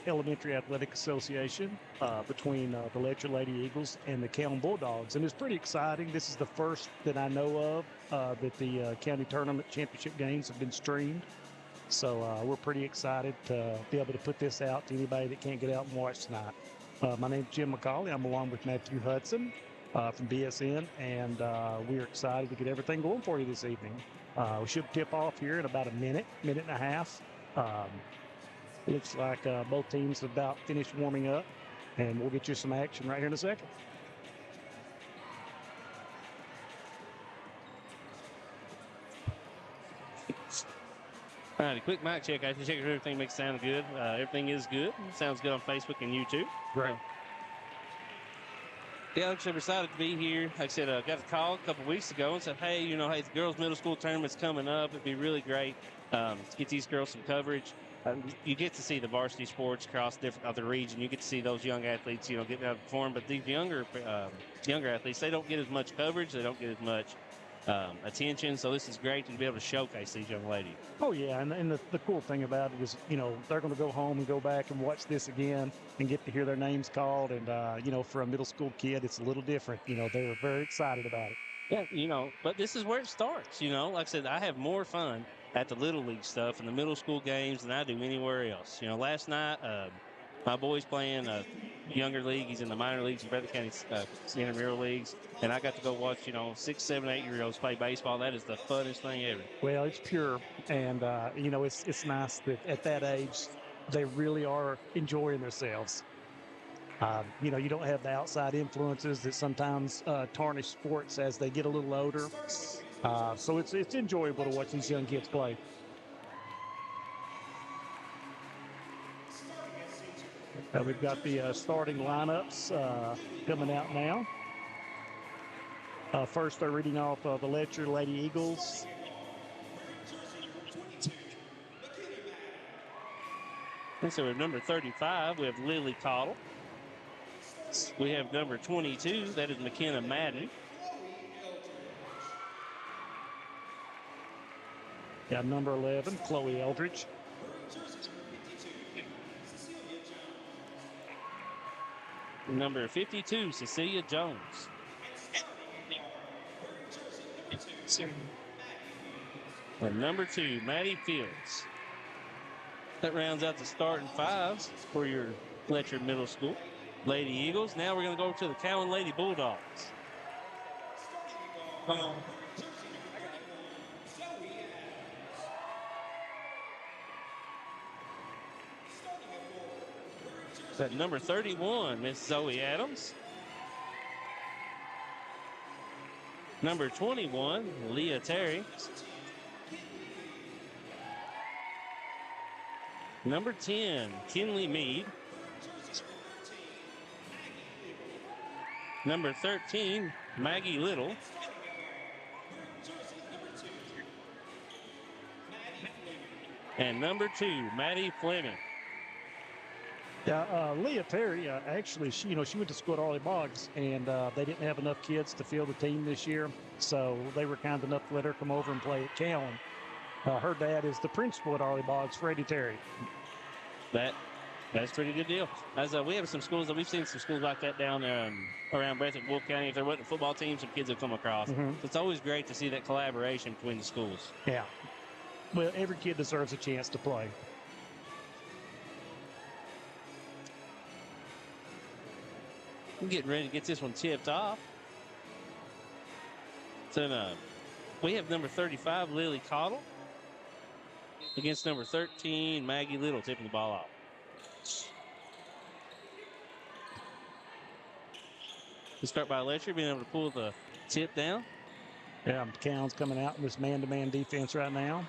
Elementary Athletic Association between the Letcher Lady Eagles and the Cowan Bulldogs. And it's pretty exciting. This is the first that I know of that the county tournament championship games have been streamed. So we're pretty excited to be able to put this out to anybody that can't get out and watch tonight. My name's Jim McCauley. I'm along with Matthew Hudson from BSN, and we're excited to get everything going for you this evening. We should tip off here in about a minute and a half. Looks like both teams have about finished warming up, and we'll get you some action right here in a second. All right, a quick mic check. I have to check if everything makes sound good. Everything is good. Sounds good on Facebook and YouTube. Right. Yeah, I'm excited to be here. Like I said, I got a call a couple weeks ago and said, hey, the girls' middle school tournament's coming up. It'd be really great to get these girls some coverage. You get to see the varsity sports across different other region. You get to see those young athletes, getting out and perform. But these younger athletes, they don't get as much coverage. They don't get as much attention. So this is great to be able to showcase these young ladies. Oh, yeah. And the cool thing about it is, they're going to go home and go back and watch this again and get to hear their names called. And, for a middle school kid, it's a little different. They're very excited about it. Yeah, but this is where it starts. Like I said, I have more fun at the Little League stuff and the middle school games than I do anywhere else. Last night, my boy's playing younger league. He's in the minor leagues in Breathitt County intramural leagues. And I got to go watch, 6, 7, 8-year-olds play baseball. That is the funnest thing ever. Well, it's pure. And, it's nice that at that age, they really are enjoying themselves. You don't have the outside influences that sometimes tarnish sports as they get a little older. So it's enjoyable to watch these young kids play. We've got the starting lineups coming out now. First, they're reading off the Letcher Lady Eagles. And so with number 35, we have Lily Cottle. We have number 22, that is McKenna Madden. Got number 11, Chloe Eldridge. Number 52, Cecilia Jones. And number 2, Maddie Fields. That rounds out the starting fives for your Letcher Middle School Lady Eagles. Now we're going to go to the Cowan Lady Bulldogs. At number 31, Miss Zoe Adams. Number 21, Leah Terry. Number 10, Kinley Mead. Number 13, Maggie Little. And number 2, Maddie Fleming. Yeah, Leah Terry, actually, she went to school at Arley Boggs, and they didn't have enough kids to field the team this year, so they were kind enough to let her come over and play at Cowan. Her dad is the principal at Arley Boggs, Freddie Terry. That's a pretty good deal. As we have some schools, we've seen some schools like that down around Breathitt, Wolf County. If there wasn't a football team, some kids have come across. So it's always great to see that collaboration between the schools. Yeah. Well, every kid deserves a chance to play. We're getting ready to get this one tipped off. So we have number 35, Lily Cottle, against number 13, Maggie Little, tipping the ball off. We start by Letcher being able to pull the tip down. Yeah, Cowan's coming out in this man-to-man defense right now.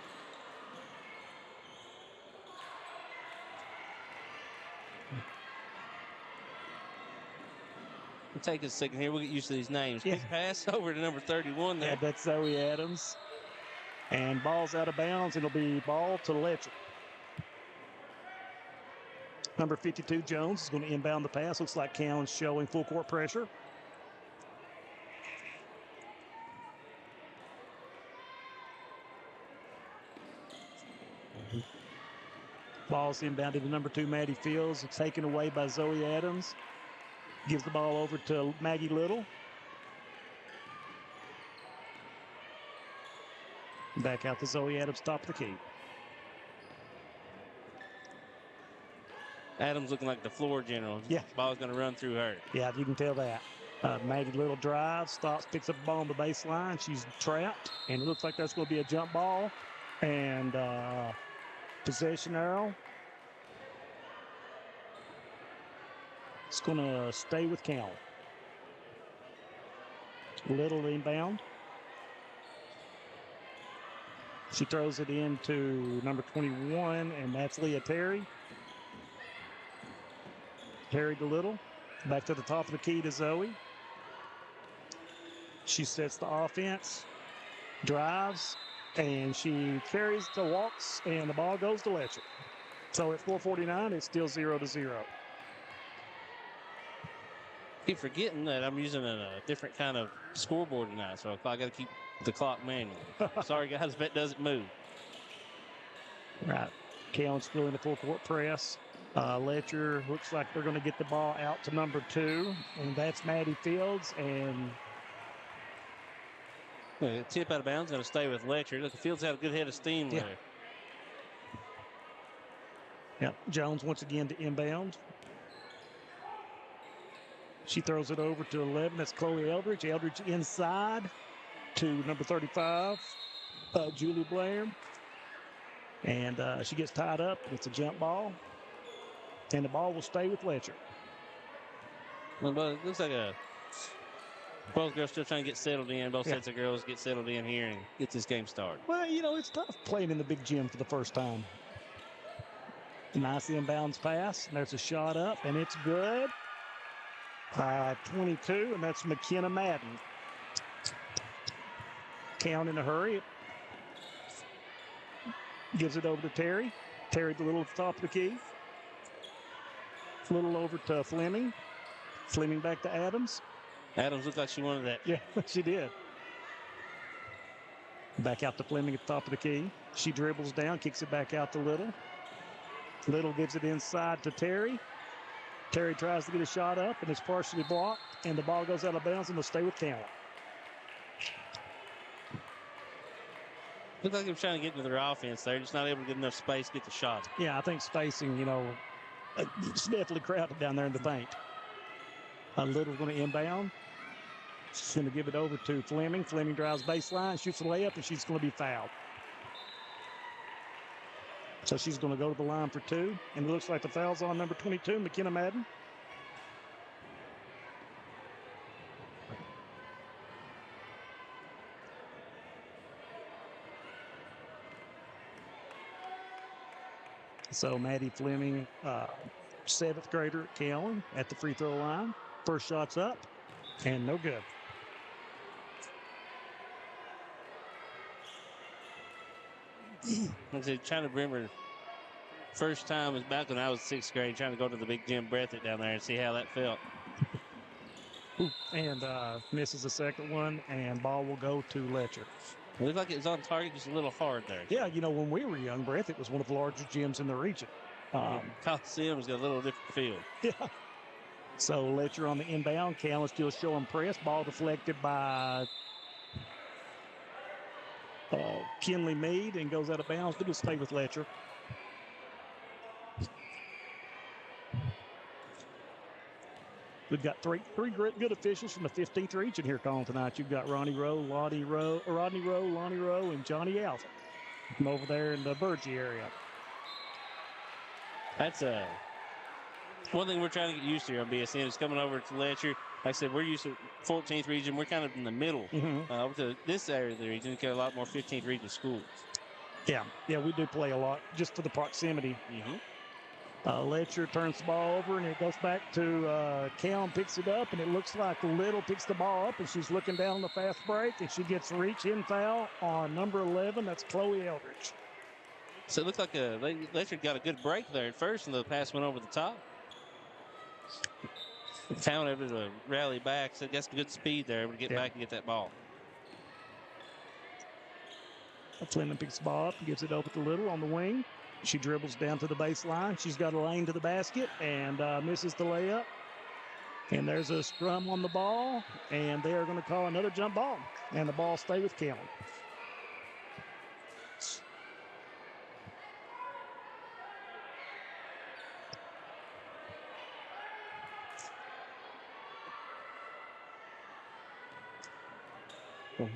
We'll take a second here. We'll get used to these names. Yeah. Quick pass over to number 31 there. Yeah, that's Zoe Adams. And ball's out of bounds. It'll be ball to Letcher. Number 52, Jones, is going to inbound the pass. Looks like Cowan's showing full court pressure. Ball's inbounded to number 2, Maddie Fields. It's taken away by Zoe Adams. Gives the ball over to Maggie Little. Back out to Zoe Adams, top of the key. Adams looking like the floor general. Yeah. Ball's going to run through her. Yeah, you can tell that. Maggie Little drives, stops, picks up the ball on the baseline. She's trapped, and it looks like there's going to be a jump ball and possession arrow. It's going to stay with Cowan. Little inbound. She throws it into number 21, and that's Leah Terry. Terry to Little. Back to the top of the key to Zoe. She sets the offense, drives, and she carries the walks, and the ball goes to Letcher. So at 4:49, it's still 0-0. Keep forgetting that I'm using a different kind of scoreboard tonight, so I got to keep the clock manual. Sorry, guys, if it doesn't move. Right. Cowan's still in the full court press. Letcher looks like they're going to get the ball out to number 2, and that's Maddie Fields. And tip out of bounds, going to stay with Letcher. Look, Fields had a good head of steam there. Yeah, Jones once again to inbound. She throws it over to 11. That's Chloe Eldridge. Eldridge inside to number 35, Julie Blair. And she gets tied up. It's a jump ball. And the ball will stay with Letcher. Well, it looks like both girls still trying to get settled in. Both sets of girls get settled in here and get this game started. Well, it's tough playing in the big gym for the first time. Nice inbounds pass. And there's a shot up, and it's good. 22, and that's McKenna Madden. Count in a hurry. Gives it over to Terry. Terry to Little at the top of the key. Little over to Fleming. Fleming back to Adams. Adams looked like she wanted that. Yeah, she did. Back out to Fleming at the top of the key. She dribbles down, kicks it back out to Little. Little gives it inside to Terry. Terry tries to get a shot up, and it's partially blocked, and the ball goes out of bounds, and will stay with Cowan. Looks like they're trying to get into their offense. They're just not able to get enough space to get the shot. Yeah, I think spacing, it's definitely crowded down there in the paint. Little's going to inbound. She's going to give it over to Fleming. Fleming drives baseline, shoots a layup, and she's going to be fouled. So she's going to go to the line for 2. And it looks like the foul's on number 22, McKenna Madden. So Maddie Fleming, 7th grader at Cowan at the free throw line. First shot's up, and no good. I'm trying to remember, first time was back when I was 6th grade, trying to go to the big gym Breathitt down there and see how that felt. And misses the second one, and ball will go to Letcher. It looked like it was on target, just a little hard there. Yeah, when we were young, Breathitt was one of the largest gyms in the region. Coliseum's got a little different feel. Yeah. So Letcher on the inbound. Cowan still showing press. Ball deflected by Kinley Mead and goes out of bounds. It'll stay with Letcher. We've got three great good officials from the 15th region here calling tonight. You've got Rodney Rowe, Lonnie Rowe, and Johnny Alpha from over there in the Burgee area. That's one thing we're trying to get used to here on BSN is coming over to Letcher. Like I said, we're used to 14th region. We're kind of in the middle. Over to this area of the region, we get a lot more 15th region schools. Yeah, we do play a lot just for the proximity. Letcher turns the ball over, and it goes back to Cowan, picks it up, and it looks like Little picks the ball up, and she's looking down the fast break, and she gets reach-in foul on number 11. That's Chloe Eldridge. So it looked like Letcher got a good break there at first, and the pass went over the top. Cowan able to rally back, so that's good speed there, able to get back and get that ball. Fleming picks the ball up and gives it over to Little on the wing. She dribbles down to the baseline. She's got a lane to the basket and misses the layup. And there's a scrum on the ball, and they are going to call another jump ball, and the ball stay with Cowan.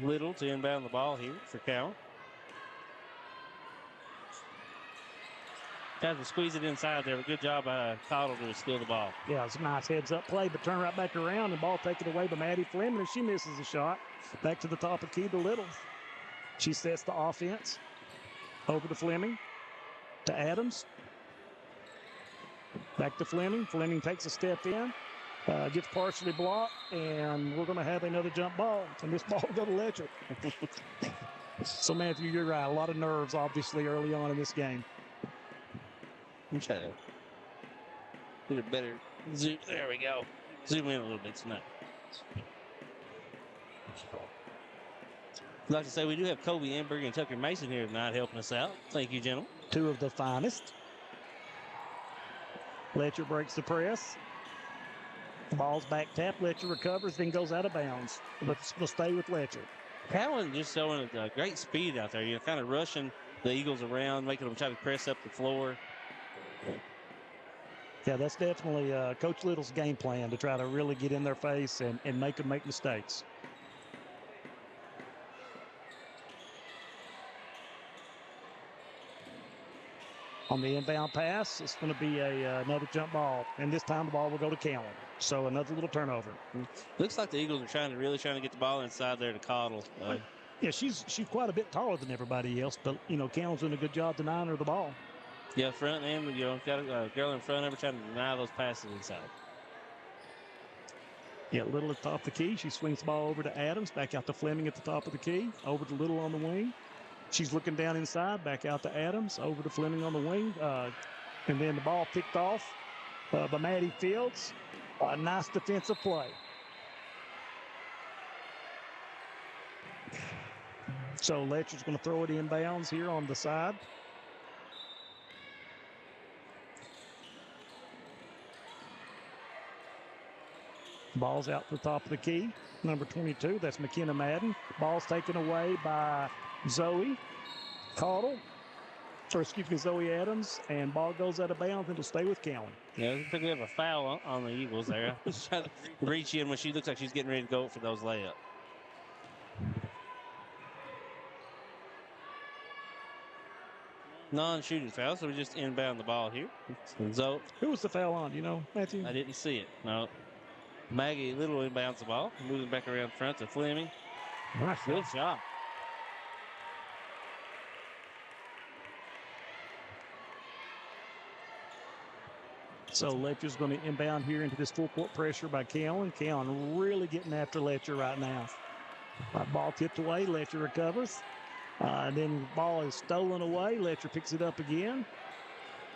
Little to inbound the ball here for Cowan. Tried to squeeze it inside there, but good job by Cottle to steal the ball. Yeah, it's a nice heads-up play, but turn right back around, and ball taken away by Maddie Fleming, and she misses the shot. Back to the top of key to Little. She sets the offense. Over to Fleming. To Adams. Back to Fleming. Fleming takes a step in. Gets partially blocked, and we're going to have another jump ball. And this ball will go to Letcher. So, Matthew, you're right. A lot of nerves, obviously, early on in this game. I'm trying to get a better zoom. There we go. Zoom in a little bit tonight. I'd like to say we do have Kobe Enberg and Tucker Mason here tonight helping us out. Thank you, gentlemen. Two of the finest. Letcher breaks the press. Ball's back tap. Letcher recovers, then goes out of bounds. But we'll stay with Letcher. Cowan just showing a great speed out there. Kind of rushing the Eagles around, making them try to press up the floor. Yeah, that's definitely Coach Little's game plan, to try to really get in their face and make them make mistakes. On the inbound pass, it's going to be another jump ball, and this time the ball will go to Cowan. So another little turnover. Looks like the Eagles are really trying to get the ball inside there to Cottle. Yeah, she's quite a bit taller than everybody else, but Cowan's doing a good job denying her the ball. Yeah, front end, got a girl in front of her trying to deny those passes inside. Yeah, Little at the top of the key. She swings the ball over to Adams, back out to Fleming at the top of the key, over to Little on the wing. She's looking down inside, back out to Adams, over to Fleming on the wing. And then the ball picked off by Maddie Fields. A nice defensive play. So Letcher's going to throw it inbounds here on the side. Ball's out to the top of the key. Number 22, that's McKenna Madden. Ball's taken away by Zoe Cottle. Zoe Adams. And ball goes out of bounds and it'll stay with Cowan. Yeah, I think we have a foul on the Eagles there. Just trying to reach in when she looks like she's getting ready to go for those layups. Non-shooting foul, so we just inbound the ball here. So, who was the foul on? Do you know, Matthew? I didn't see it. No. Maggie Little inbounds the ball, moving back around front to Fleming. Nice. Good job. So Letcher's going to inbound here into this full court pressure by Cowan. Cowan really getting after Letcher right now. Ball tipped away. Letcher recovers. And then the ball is stolen away. Letcher picks it up again.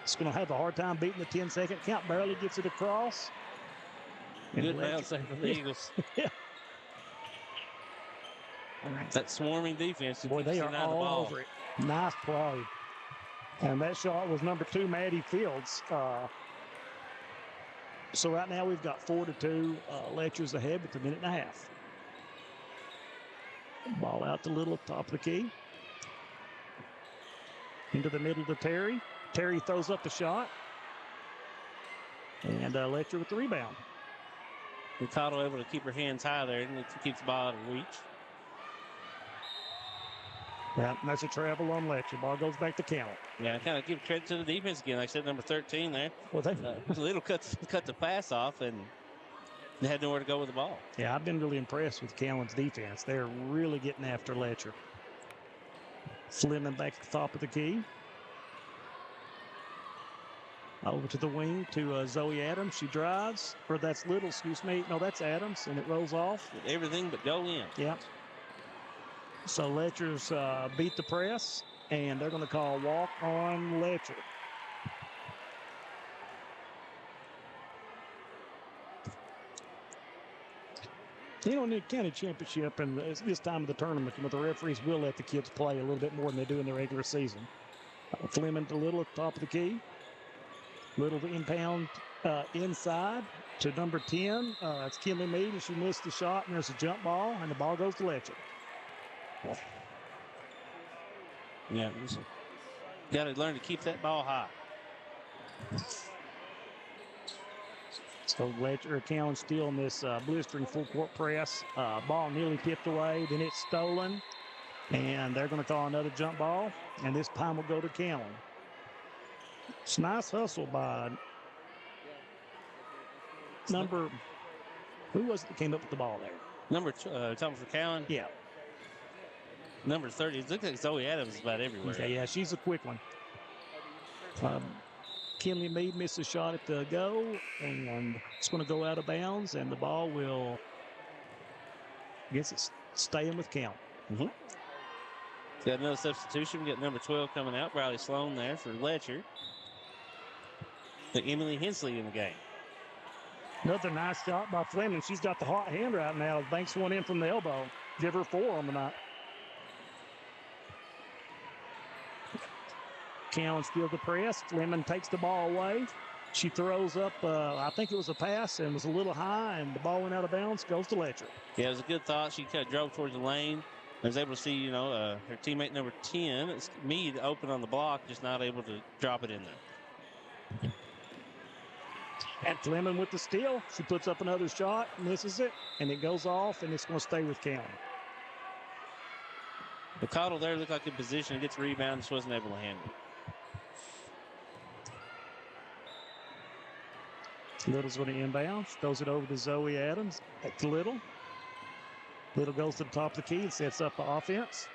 It's going to have a hard time beating the 10-second count. Barely gets it across. Good bounce there for the Eagles. Yeah. That swarming defense. Boy, they are all over it. Nice play. And that shot was number 2, Maddie Fields. So right now we've got 4-2. Letcher's ahead with a minute and a half. Ball out to Little at the top of the key. Into the middle to Terry. Terry throws up the shot. And Letcher with the rebound. And Cottle able to keep her hands high there and keeps the ball out of reach. Yeah, that's a travel on Letcher. Ball goes back to Cowan. Yeah, kind of give credit to the defense again. Like I said, number 13 there. Well, they Little cut the pass off, and they had nowhere to go with the ball. Yeah, I've been really impressed with Cowan's defense. They're really getting after Letcher. Fleming back at the top of the key. Over to the wing to Zoe Adams. She drives. Or that's Little, excuse me. No, that's Adams, and it rolls off. Everything but go in. Yep. So Letcher's beat the press, and they're going to call walk on Letcher. In the county championship and this time of the tournament, the referees will let the kids play a little bit more than they do in the regular season. Fleming to Little at the top of the key. Little to impound inside to number 10. It's Kinley Mead, and she missed the shot, and there's a jump ball, and the ball goes to Letcher. Yeah, got to learn to keep that ball high. So Letcher, Cowan still in this blistering full court press. Ball nearly tipped away, then it's stolen, and they're going to call another jump ball, and this time will go to Cowan. It's a nice hustle by number, who was it that came up with the ball there? Number talking for Cowan? Yeah. Number 30. It looks like Zoe Adams is about everywhere. Okay, yeah, she's a quick one. Kinley Mead missed a shot at the go, and it's going to go out of bounds, and the ball will, I guess it's staying with Cowan. Mm-hmm. Got another substitution. We got number 12 coming out, Briley Sloan there for Letcher. The Emily Hensley in the game. Another nice shot by Fleming. She's got the hot hand right now. Banks one in from the elbow. Give her 4 on the night. Cowan still the press. Fleming takes the ball away. She throws up, I think it was a pass, and was a little high, and the ball went out of bounds, goes to Letcher. Yeah, it was a good thought. She kind of drove towards the lane. I was able to see, her teammate number 10, it's Mead, open on the block, just not able to drop it in there. And Fleming with the steal. She puts up another shot, misses it, and it goes off, and it's going to stay with Cowan. The Cottle there looked like in position, gets a rebound, just wasn't able to handle it. Little's going to inbound, throws it over to Zoe Adams. Back to Little. Little goes to the top of the key and sets up the offense.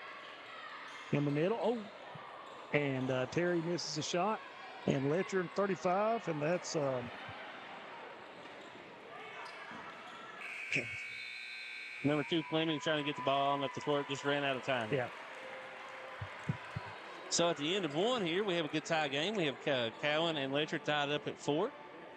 In the middle. Oh, and Terry misses a shot. And Letcher in 35, and that's Number 2, Fleming, trying to get the ball on up the court, just ran out of time. Yeah. So at the end of 1 here, we have a good tie game. We have Cowan and Letcher tied up at 4.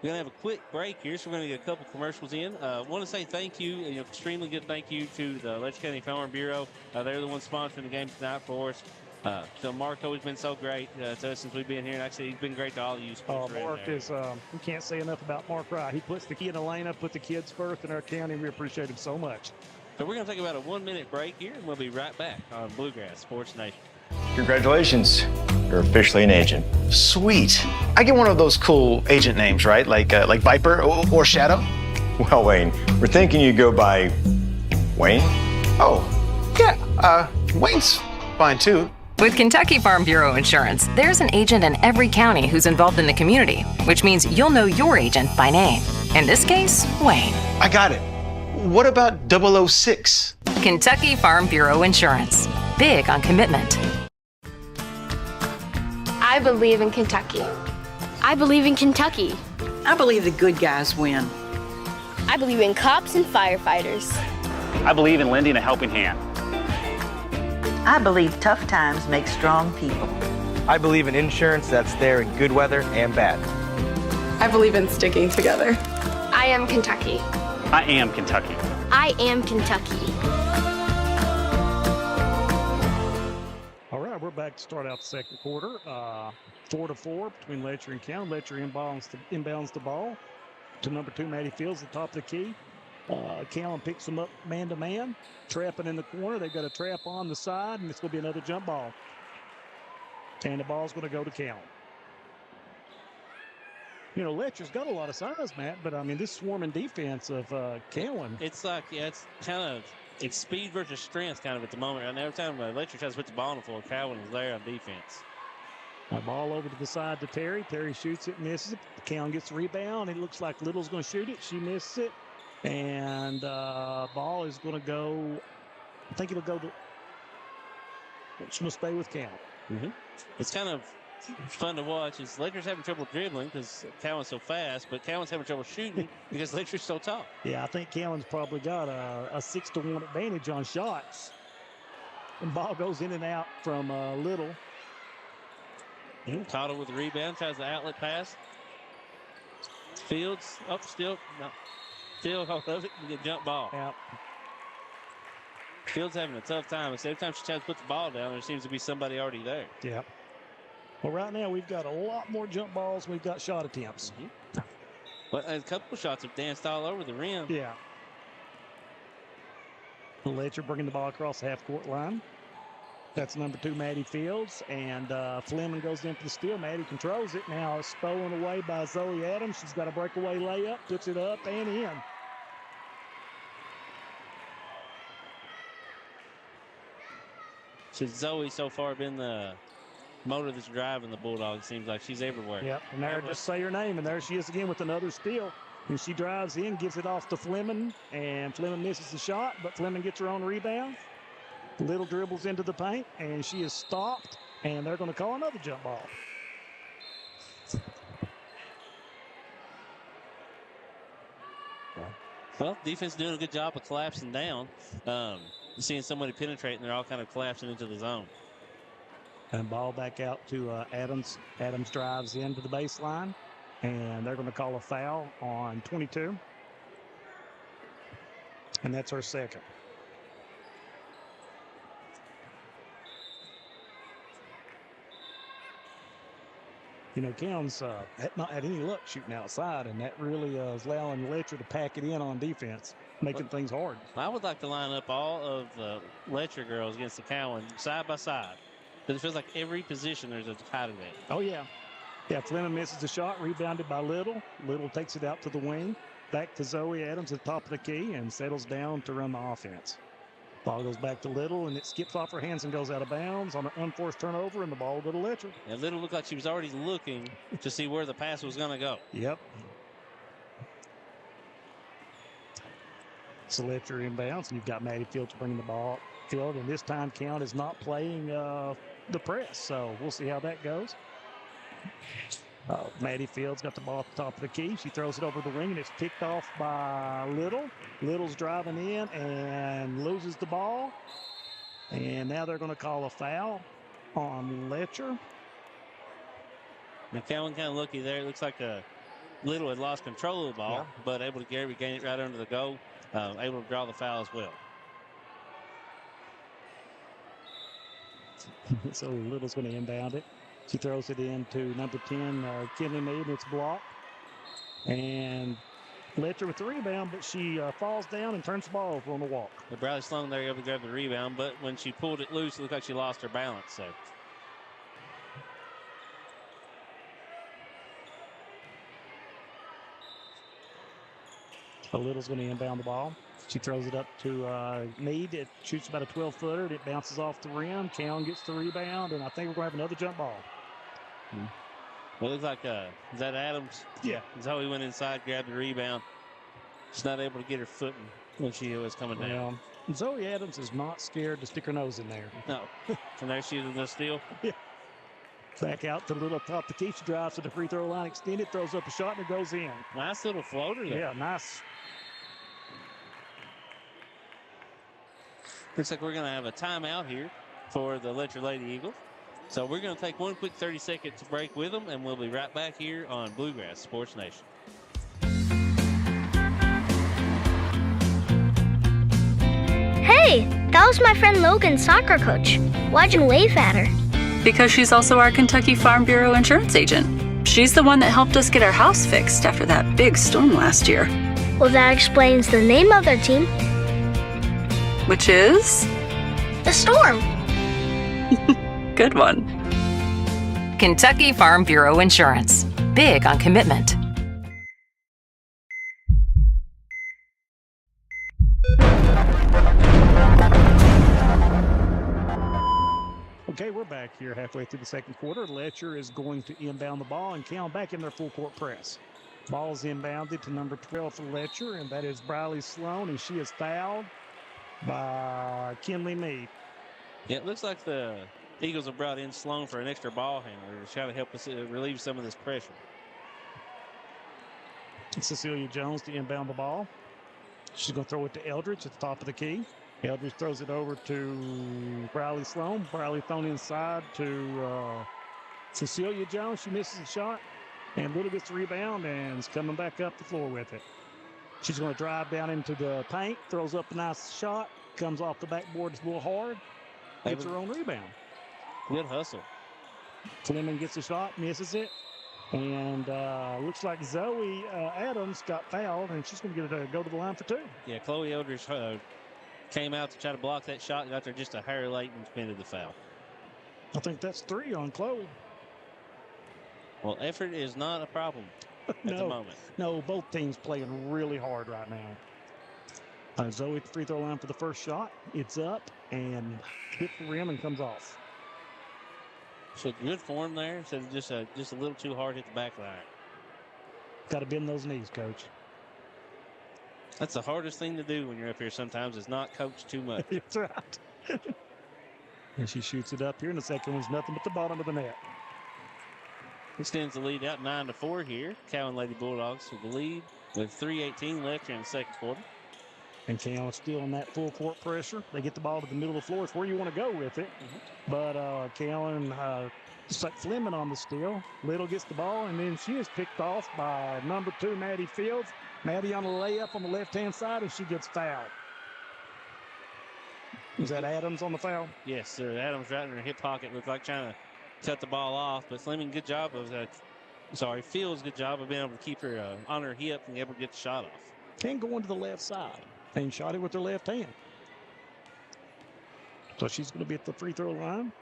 We're going to have a quick break here, so we're going to get a couple commercials in. Want to say thank you, extremely good thank you to the Letcher County Farm Bureau. They're the ones sponsoring the game tonight for us. So Marco has been so great to us since we've been here, and actually he's been great to all of you. Mark is, we can't say enough about Mark Wright. He puts the key in the lineup, put the kids first in our county. We appreciate him so much. So we're going to take about a 1-minute break here, and we'll be right back on Bluegrass Sports Nation. Congratulations, you're officially an agent. Sweet. I get one of those cool agent names, right? Like Viper or Shadow? Well, Wayne, we're thinking you go by Wayne? Oh, yeah, Wayne's fine too. With Kentucky Farm Bureau Insurance, there's an agent in every county who's involved in the community, which means you'll know your agent by name. In this case, Wayne. I got it. What about 006? Kentucky Farm Bureau Insurance. Big on commitment. I believe in Kentucky. I believe in Kentucky. I believe the good guys win. I believe in cops and firefighters. I believe in lending a helping hand. I believe tough times make strong people. I believe in insurance that's there in good weather and bad. I believe in sticking together. I am Kentucky. I am Kentucky. I am Kentucky. All right, we're back to start out the second quarter. 4-4 between Letcher and Cowan. Letcher inbounds the ball to number 2, Maddie Fields, at the top of the key. Cowan picks them up man-to-man, trapping in the corner. They've got a trap on the side, and it's going to be another jump ball. And the ball's going to go to Cowan. Letcher's got a lot of size, Matt, but, this swarming defense of Cowan. It's like, it's kind of, it's speed versus strength kind of at the moment. And every time Letcher tries to put the ball on the floor, Cowan is there on defense. Ball over to the side to Terry. Terry shoots it, misses it. Cowan gets the rebound. It looks like Little's going to shoot it. She misses it. And ball is going to go, I think it'll go to, it's going to stay with Cowan. Mm-hmm. It's kind of fun to watch. Is Letcher's having trouble dribbling because Cowan's so fast, but Cowan's having trouble shooting because Letcher's so tall. Yeah, I think Cowan's probably got a 6-1 advantage on shots. And ball goes in and out from Little. Cottle with the rebound, tries the outlet pass. Fields up, still hold of it and get jump ball. Yep. Fields having a tough time. Every time she tries to put the ball down, there seems to be somebody already there. Yep. Well, right now we've got a lot more jump balls. We've got shot attempts. Well, a couple of shots have danced all over the rim. Yeah. Letcher bringing the ball across the half-court line. That's number 2, Maddie Fields. And Fleming goes in for the steal. Maddie controls it. Now it's stolen away by Zoe Adams. She's got a breakaway layup, puts it up and in. So Zoe so far been the motor that's driving the Bulldogs. Seems like she's everywhere. Yep, and there, just say her name, and there she is again with another steal. And she drives in, gives it off to Fleming, and Fleming misses the shot, but Fleming gets her own rebound. Little dribbles into the paint, and she is stopped, and they're going to call another jump ball. Well, defense doing a good job of collapsing down. Seeing somebody penetrate, and they're all kind of collapsing into the zone. And ball back out to Adams. Adams drives into the baseline, and they're going to call a foul on 22. And that's her second. You know, Cowan's not had any luck shooting outside, and that really is allowing Letcher to pack it in on defense, making things hard. I would like to line up all of the Letcher girls against the Cowan side by side. Because it feels like every position there's a candidate. Oh, yeah. Yeah, Fleming misses the shot, rebounded by Little. Little takes it out to the wing. Back to Zoe Adams at the top of the key and settles down to run the offense. Ball goes back to Little, and it skips off her hands and goes out of bounds on an unforced turnover, and the ball will go to Letcher. And Little looked like she was already looking to see where the pass was going to go. Yep. So Letcher inbounds, and you've got Maddie Fields bringing the ball field, and this time Count is not playing the press, so we'll see how that goes. Maddie Fields got the ball at the top of the key. She throws it over the wing, and it's picked off by Little. Little's driving in and loses the ball. And now they're going to call a foul on Letcher. Now, Cowan kind of lucky there. It looks like Little had lost control of the ball, but able to regain it right under the goal. Able to draw the foul as well. So Little's going to inbound it. She throws it into number 10, Kinley Mead, and it's blocked. And Letcher with the rebound, but she falls down and turns the ball over on the walk. The Bradley Sloan there able to grab the rebound, but when she pulled it loose, it looked like she lost her balance. So. Little's going to inbound the ball. She throws it up to Mead. It shoots about a 12-footer. It bounces off the rim. Cowan gets the rebound, and I think we're going to have another jump ball. Well, it looks like, is that Adams? Yeah. Zoe went inside, grabbed the rebound. She's not able to get her footing when she was coming down. Zoe Adams is not scared to stick her nose in there. No. And there she is in the steal. Yeah. Back out to Little top the key. She drives to the free throw line extended, throws up a shot, and it goes in. Nice little floater there. Yeah, nice. Looks like we're going to have a timeout here for the Letcher Lady Eagles. So we're going to take one quick 30-second break with them, and we'll be right back here on Bluegrass Sports Nation. Hey, that was my friend Logan's soccer coach. Why'd you wave at her? Because she's also our Kentucky Farm Bureau insurance agent. She's the one that helped us get our house fixed after that big storm last year. Well, that explains the name of their team. Which is? The Storm. Good one. Kentucky Farm Bureau Insurance. Big on commitment. Okay, we're back here halfway through the second quarter. Letcher is going to inbound the ball, and Cowan back in their full court press. Ball is inbounded to number 12 for Letcher, and that is Briley Sloan, and she is fouled by Kinley Mead. Yeah, it looks like the Eagles have brought in Sloan for an extra ball handler to try to help us relieve some of this pressure. Cecilia Jones to inbound the ball. She's going to throw it to Eldridge at the top of the key. Eldridge throws it over to Briley Sloan. Briley thrown inside to Cecilia Jones. She misses the shot, and Little gets the rebound and is coming back up the floor with it. She's going to drive down into the paint, throws up a nice shot, comes off the backboard a little hard, gets her own rebound. Good hustle. Fleming gets a shot, misses it. And looks like Zoe Adams got fouled, and she's going to get it to go to the line for 2. Yeah, Chloe Eldridge came out to try to block that shot, got there just a hair late and committed the foul. I think that's 3 on Chloe. Well, effort is not a problem at the moment. No, both teams playing really hard right now. Zoe at the free throw line for the first shot. It's up and hit the rim and comes off. So good form there. Instead of just a little too hard hit the back line. Got to bend those knees, Coach. That's the hardest thing to do when you're up here sometimes is not coach too much. That's right. And she shoots it up here, and the second one's nothing but the bottom of the net. Extends the lead out 9-4 here. Cowan Lady Bulldogs with the lead with 3:18 left here in the second quarter. And Cowan still in that full court pressure. They get the ball to the middle of the floor. It's where you want to go with it. But Cowan, just like Fleming on the steal. Little gets the ball, and then she is picked off by number 2, Maddie Fields. Maddie on a layup on the left-hand side, and she gets fouled. Is that Adams on the foul? Yes, sir. Adams right in her hip pocket. Looked like trying to cut the ball off. But Fleming, good job of Fields, good job of being able to keep her on her hip and able to get the shot off. Can go into the left side and shot it with her left hand. So she's going to be at the free throw line.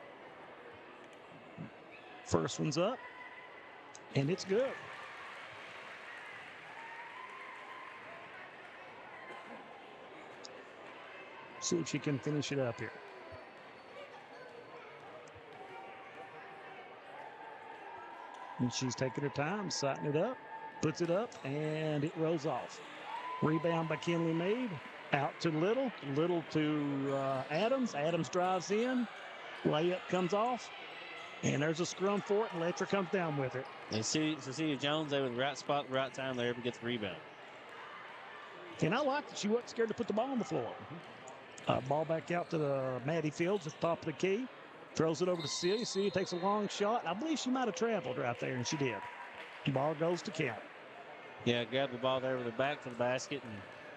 First one's up, and it's good. See if she can finish it up here. And she's taking her time, sighting it up, puts it up, and it rolls off. Rebound by Kinley Meade. Out to Little. Little to Adams. Adams drives in. Layup comes off. And there's a scrum for it, and Letcher comes down with it. And Cecilia Jones there with the right spot, the right time there to get the rebound. And I like that she wasn't scared to put the ball on the floor. Ball back out to the Maddie Fields at the top of the key. Throws it over to Celia. Celia takes a long shot. I believe she might have traveled right there, and she did. The ball goes to Count. Yeah, grabbed the ball there with her back to the basket and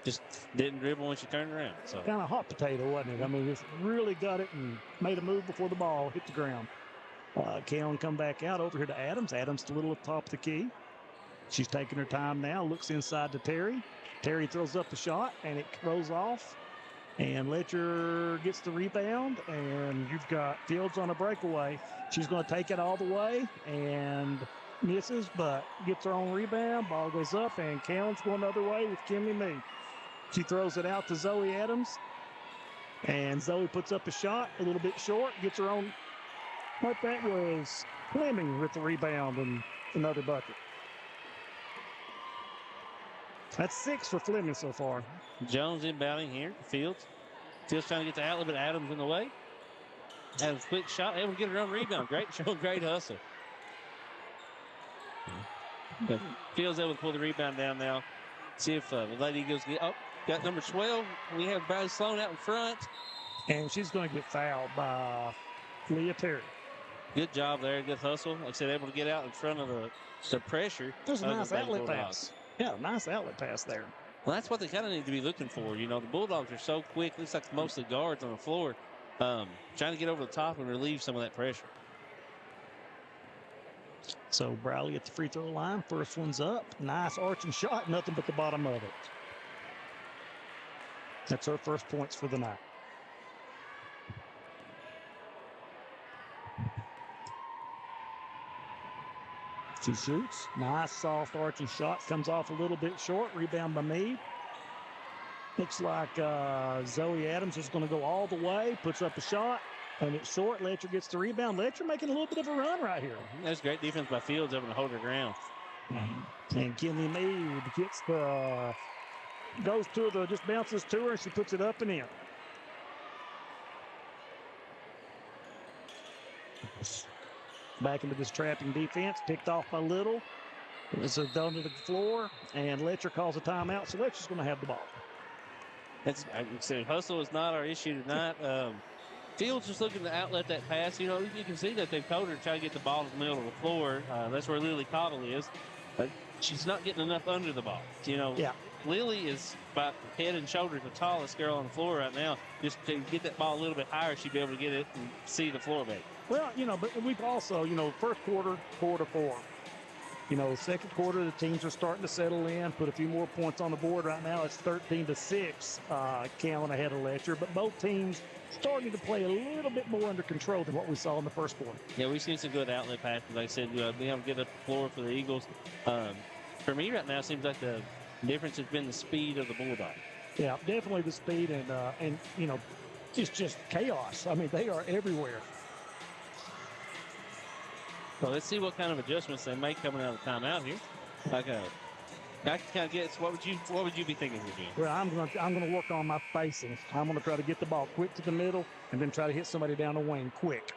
just didn't dribble when she turned around. So kind of hot potato, wasn't it? I mean, just really got it and made a move before the ball hit the ground. Cowan come back out over here to Adams. Adams a little at the top of the key. She's taking her time now. Looks inside to Terry. Terry throws up the shot, and it rolls off. And Letcher gets the rebound, and you've got Fields on a breakaway. She's going to take it all the way and misses, but gets her own rebound. Ball goes up, and Cowan's going the other way with Kimmy Meade. She throws it out to Zoe Adams, and Zoe puts up a shot, a little bit short, gets her own. What that was Fleming with the rebound and another bucket. That's 6 for Fleming so far. Jones inbounding here. Fields. Fields trying to get the outlet, but Adams in the way. Adams quick shot, able to get her own rebound. Great show, great hustle. But Fields able to pull the rebound down now. See if the Lady Eagles get up. Got number 12. We have Bradley Sloan out in front. And she's going to get fouled by Leah Terry. Good job there. Good hustle. Like I said, able to get out in front of the pressure. There's a nice outlet pass. Yeah, nice outlet pass there. Well, that's what they kind of need to be looking for. You know, the Bulldogs are so quick. Looks like mostly guards on the floor. Trying to get over the top and relieve some of that pressure. So Bradley at the free throw line. First one's up. Nice arching shot. Nothing but the bottom of it. That's her first points for the night. She shoots. Nice soft arching shot. Comes off a little bit short. Rebound by Meade. Looks like Zoe Adams is going to go all the way. Puts up a shot. And it's short. Letcher gets the rebound. Letcher making a little bit of a run right here. That's great defense by Fields able to hold her ground. And Kinley Meade gets the, goes to the, just bounces to her, and she puts it up and in. Back into this trapping defense, picked off by Little. It's down to the floor, and Letcher calls a timeout, so Letcher's going to have the ball. That's, I said, hustle is not our issue tonight. Fields just looking to outlet that pass. You know, you can see that they've told her to try to get the ball to the middle of the floor. That's where Lily Cottle is. But she's not getting enough under the ball. You know, Lily is about head and shoulders the tallest girl on the floor right now. Just to get that ball a little bit higher, she'd be able to get it and see the floor back. Well, but we've also, first quarter, 4-4. Second quarter, the teams are starting to settle in, put a few more points on the board. Right now, it's 13-6, Cowan ahead of Letcher. But both teams starting to play a little bit more under control than what we saw in the first quarter. Yeah, we've seen some good outlet passes. Like I said, we have a good up the floor for the Eagles. For me right now, it seems like the difference has been the speed of the Bulldogs. Yeah, definitely the speed and it's just chaos. I mean, they are everywhere. Well, let's see what kind of adjustments they make coming out of the timeout here. I can kind of guess what would you be thinking here, Jim? Well, I'm gonna work on my spacing. I'm gonna try to get the ball quick to the middle and then try to hit somebody down the wing quick.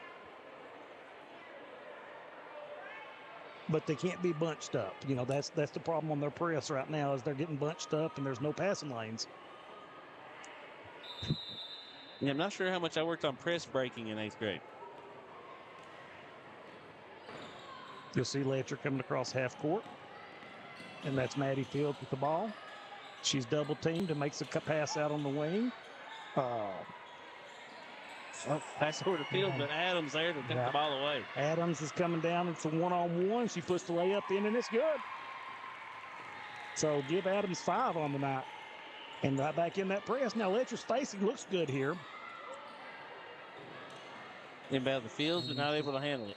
But they can't be bunched up. That's the problem on their press right now is they're getting bunched up and there's no passing lanes. Yeah, I'm not sure how much I worked on press breaking in 8th grade. You'll see Letcher coming across half court. And that's Maddie Fields with the ball. She's double teamed and makes a pass out on the wing. Pass over to Fields, but Adams there to take the ball away. Adams is coming down. It's a one-on-one. She puts the layup in, and it's good. So give Adams 5 on the night. And right back in that press. Now Letcher's spacing looks good here. Inbound the Fields, but not able to handle it.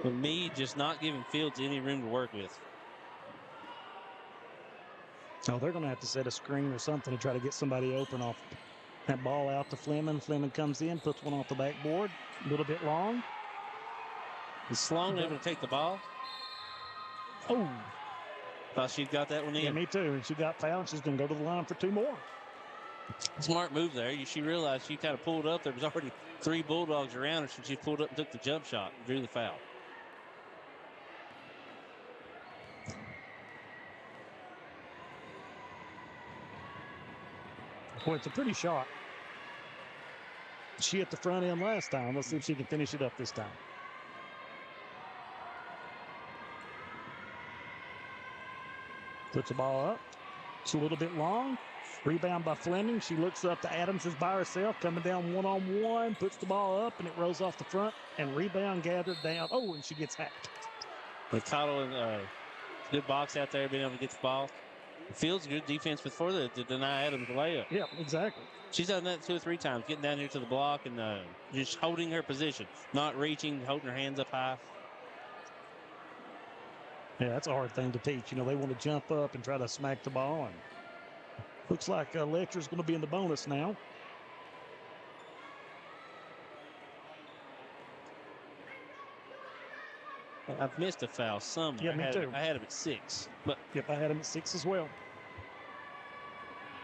With me just not giving Fields any room to work with. Oh, they're going to have to set a screen or something to try to get somebody open off that ball out to Fleming. Fleming comes in, puts one off the backboard. A little bit long. Is Sloan able to take the ball? Oh. Thought she'd got that one in. Yeah, me too. And she got fouled. She's going to go to the line for 2 more. Smart move there. She realized she kind of pulled up. There was already 3 Bulldogs around her, so she pulled up and took the jump shot and drew the foul. Boy, it's a pretty shot. She hit the front end last time. Let's see if she can finish it up this time. Puts the ball up. It's a little bit long. Rebound by Fleming. She looks up to Adams is by herself, coming down one-on-one, puts the ball up, and it rolls off the front, and rebound gathered down. Oh, and she gets hacked. With Cottle and good box out there, being able to get the ball. Fields good defense before that to deny Adams the layup. Yeah, exactly. She's done that 2 or 3 times, getting down here to the block and just holding her position, not reaching, holding her hands up high. Yeah, that's a hard thing to teach. They want to jump up and try to smack the ball. And looks like Letcher's going to be in the bonus now. I've missed a foul somewhere. Yeah, me too. I had him at 6. But yep, I had him at 6 as well.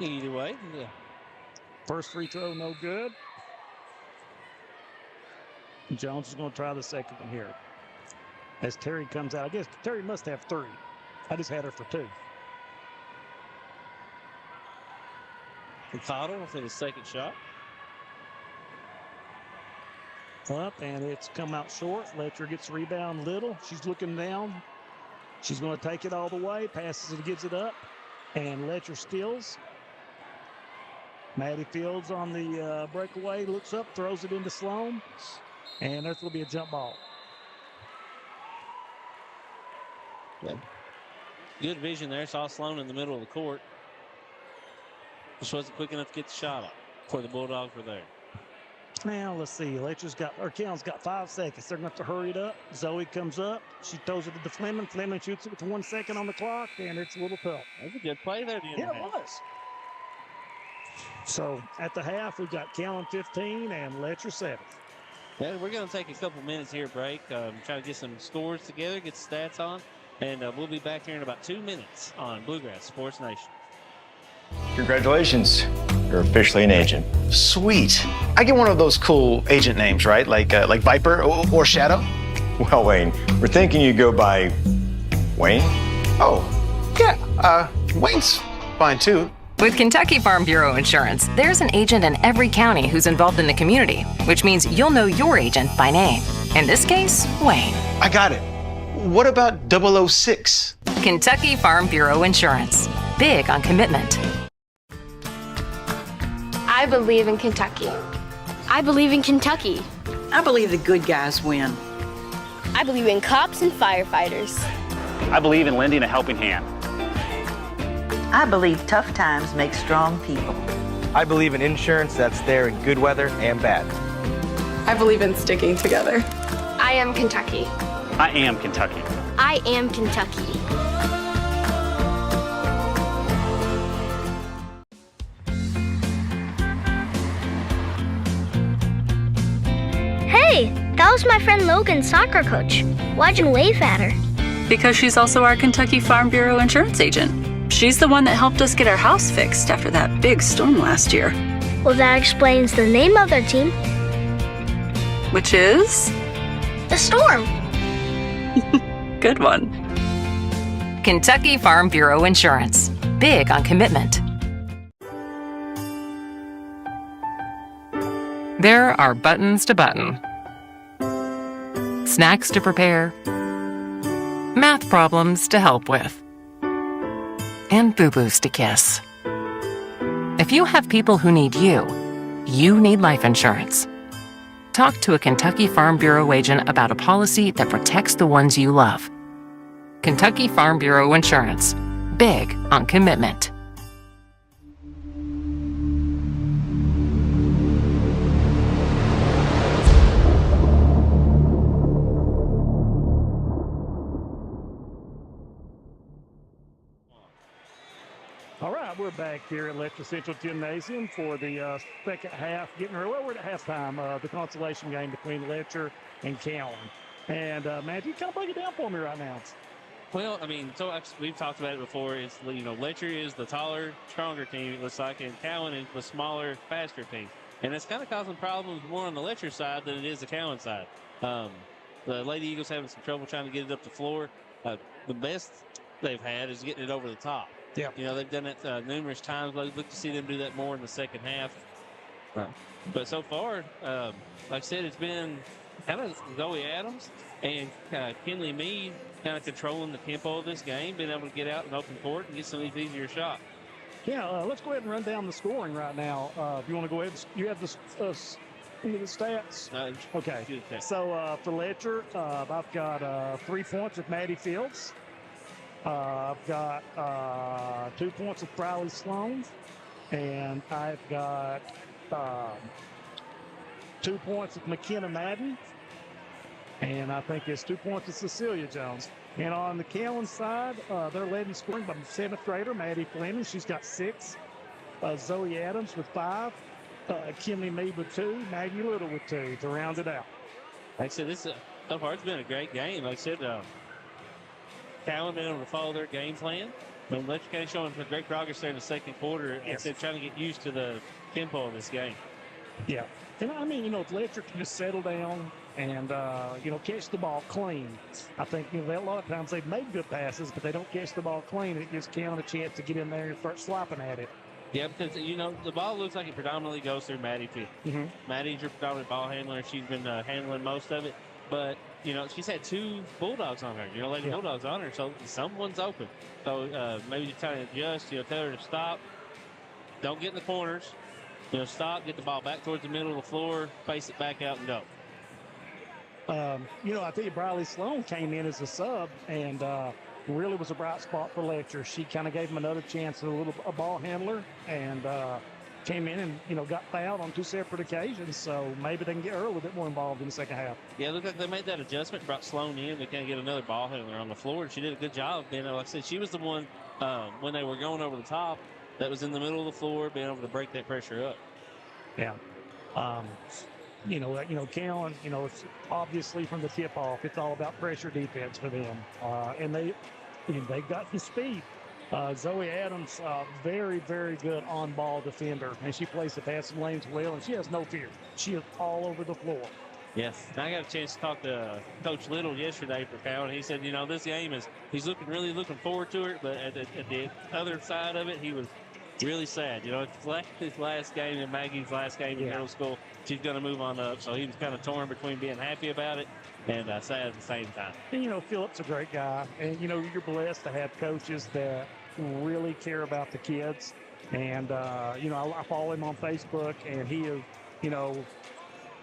Either way, yeah. First free throw, no good. Jones is going to try the second one here. As Terry comes out, I guess Terry must have 3. I just had her for 2. Cottle for the second shot. Up, and it's come out short. Letcher gets rebound little. She's looking down. She's going to take it all the way. Passes it, gives it up. And Letcher steals. Maddie Fields on the breakaway. Looks up, throws it into Sloan. And there's going to be a jump ball. Yeah. Good vision there. Saw Sloan in the middle of the court. Just wasn't quick enough to get the shot up before the Bulldogs were there. Now, let's see. Cowan's got 5 seconds. They're going to have to hurry it up. Zoe comes up. She throws it to Fleming. Fleming shoots it with 1 second on the clock, and it's a little tough. That was a good play there. Yeah, it was. So, at the half, we've got Cowan 15 and Letcher 7. Yeah, we're going to take a couple minutes here break. Try to get some scores together, get the stats on, and we'll be back here in about 2 minutes on Bluegrass Sports Nation. Congratulations. You're officially an agent. Sweet. I get one of those cool agent names, right? Like Viper or Shadow? Well, Wayne, we're thinking you go by Wayne? Oh, yeah. Wayne's fine too. With Kentucky Farm Bureau Insurance, there's an agent in every county who's involved in the community, which means you'll know your agent by name. In this case, Wayne. I got it. What about 006? Kentucky Farm Bureau Insurance. Big on commitment. I believe in Kentucky. I believe in Kentucky. I believe the good guys win. I believe in cops and firefighters. I believe in lending a helping hand. I believe tough times make strong people. I believe in insurance that's there in good weather and bad. I believe in sticking together. I am Kentucky. I am Kentucky. I am Kentucky. Hey, that was my friend Logan's soccer coach. Why'd you wave at her? Because she's also our Kentucky Farm Bureau insurance agent. She's the one that helped us get our house fixed after that big storm last year. Well, that explains the name of their team. Which is? The Storm. Good one. Kentucky Farm Bureau Insurance. Big on commitment. There are buttons to button, snacks to prepare, math problems to help with, and boo-boos to kiss. If you have people who need you, you need life insurance. Talk to a Kentucky Farm Bureau agent about a policy that protects the ones you love. Kentucky Farm Bureau Insurance. Big on commitment. All right, we're back here at Letcher Central Gymnasium for the second half. Well, we're at halftime, the consolation game between Letcher and Cowan. And, man, you kind of break it down for me right now. Well, I mean, we've talked about it before. It's, Letcher is the taller, stronger team, it looks like, and Cowan is the smaller, faster team. And it's kind of causing problems more on the Letcher side than it is the Cowan side. The Lady Eagles having some trouble trying to get it up the floor. The best they've had is getting it over the top. Yeah. They've done it numerous times. I'd look to see them do that more in the second half. But so far, like I said, it's been kind of Zoe Adams and Kinley Mead kind of controlling the tempo of this game, being able to get out in open court and get some of these easier shots. Yeah, let's go ahead and run down the scoring right now. If you want to go ahead, you have the stats. Okay. So for Letcher, I've got 3 points with Maddie Fields. I've got 2 points with Briley Sloan, and I've got 2 points with McKenna Madden, and I think it's 2 points with Cecilia Jones. And on the Cowan side, they're led in scoring by 7th grader Maddie Fleming. She's got 6. Zoe Adams with 5. Kimley Mead with 2. Maggie Little with 2 to round it out. Like I said, so far it's been a great game. Like I said, Cowan been able to follow their game plan. But Letcher kind of showing some great progress there in the second quarter. Yes. Instead of trying to get used to the tempo of this game. Yeah. And I mean, if Letcher can just settle down and, catch the ball clean. I think, a lot of times they've made good passes, but they don't catch the ball clean. It gives Cowan a chance to get in there and start slopping at it. Yeah, because, the ball looks like it predominantly goes through Maddie Field. Mm-hmm. Maddie's your predominant ball handler. She's been handling most of it. But, she's had 2 Bulldogs on her, Lady Bulldogs on her, so someone's open. So maybe you kind of adjust, tell her to stop. Don't get in the corners. Stop, get the ball back towards the middle of the floor, face it back out and go. I tell you, Briley Sloan came in as a sub and really was a bright spot for Letcher. She kind of gave him another chance as a ball handler and came in and, got fouled on 2 separate occasions. So maybe they can get her a little bit more involved in the second half. Yeah, it looked like they made that adjustment, brought Sloan in. They kind of get another ball handler on the floor. And she did a good job. Like I said, she was the one when they were going over the top that was in the middle of the floor, being able to break that pressure up. Yeah. Cowan, it's obviously from the tip-off, it's all about pressure defense for them. And they've got the speed. Zoe Adams, very, very good on-ball defender, and she plays the passing lanes well, and she has no fear. She is all over the floor. Yes, and I got a chance to talk to Coach Little yesterday for Cowan. He said, this game he's really looking forward to it, but at the other side of it, he was really sad. It's his last game and Maggie's last game in middle school. She's going to move on up, so he was kind of torn between being happy about it and sad at the same time. And, Philip's a great guy, and, you're blessed to have coaches that really care about the kids. And, I follow him on Facebook, and he is,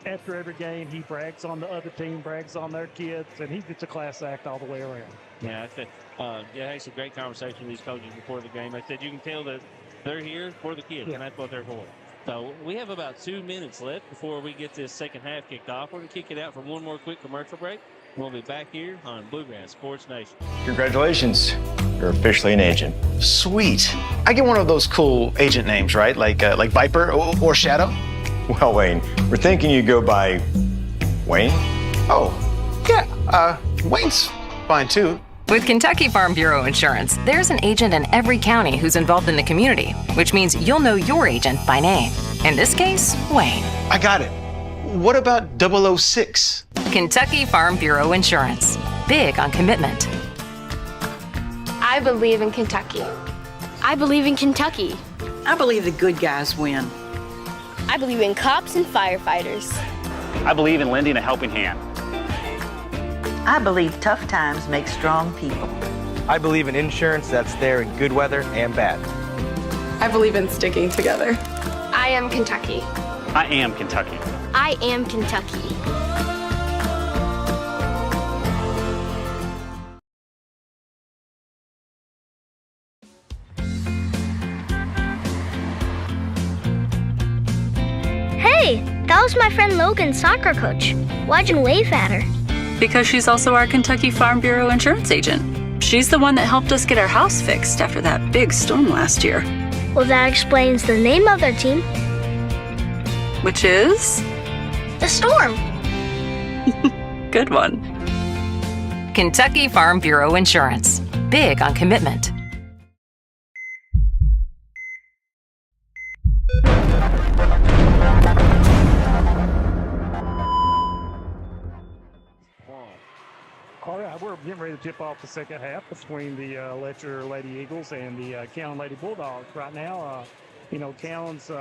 after every game, he brags on the other team, brags on their kids, and he's just a class act all the way around. Yeah, I said, I had some great conversation with these coaches before the game. I said, you can tell that they're here for the kids, and that's what they're for. So we have about 2 minutes left before we get this second half kicked off. We're going to kick it out for one more quick commercial break. We'll be back here on Bluegrass Sports Nation. Congratulations. You're officially an agent. Sweet. I get one of those cool agent names, right? Like Viper or Shadow? Well, Wayne, we're thinking you go by Wayne? Oh, yeah, Wayne's fine too. With Kentucky Farm Bureau Insurance, there's an agent in every county who's involved in the community, which means you'll know your agent by name. In this case, Wayne. I got it. What about 006? Kentucky Farm Bureau Insurance. Big on commitment. I believe in Kentucky. I believe in Kentucky. I believe the good guys win. I believe in cops and firefighters. I believe in lending a helping hand. I believe tough times make strong people. I believe in insurance that's there in good weather and bad. I believe in sticking together. I am Kentucky. I am Kentucky. I am Kentucky. Hey, that was my friend Logan's soccer coach. Why'd you wave at her? Because she's also our Kentucky Farm Bureau insurance agent. She's the one that helped us get our house fixed after that big storm last year. Well, that explains the name of their team. Which is? The Storm. Good one. Kentucky Farm Bureau Insurance. Big on commitment. All right, we're getting ready to tip off the second half between the Letcher Lady Eagles and the Cowan Lady Bulldogs. Right now, Cowan's,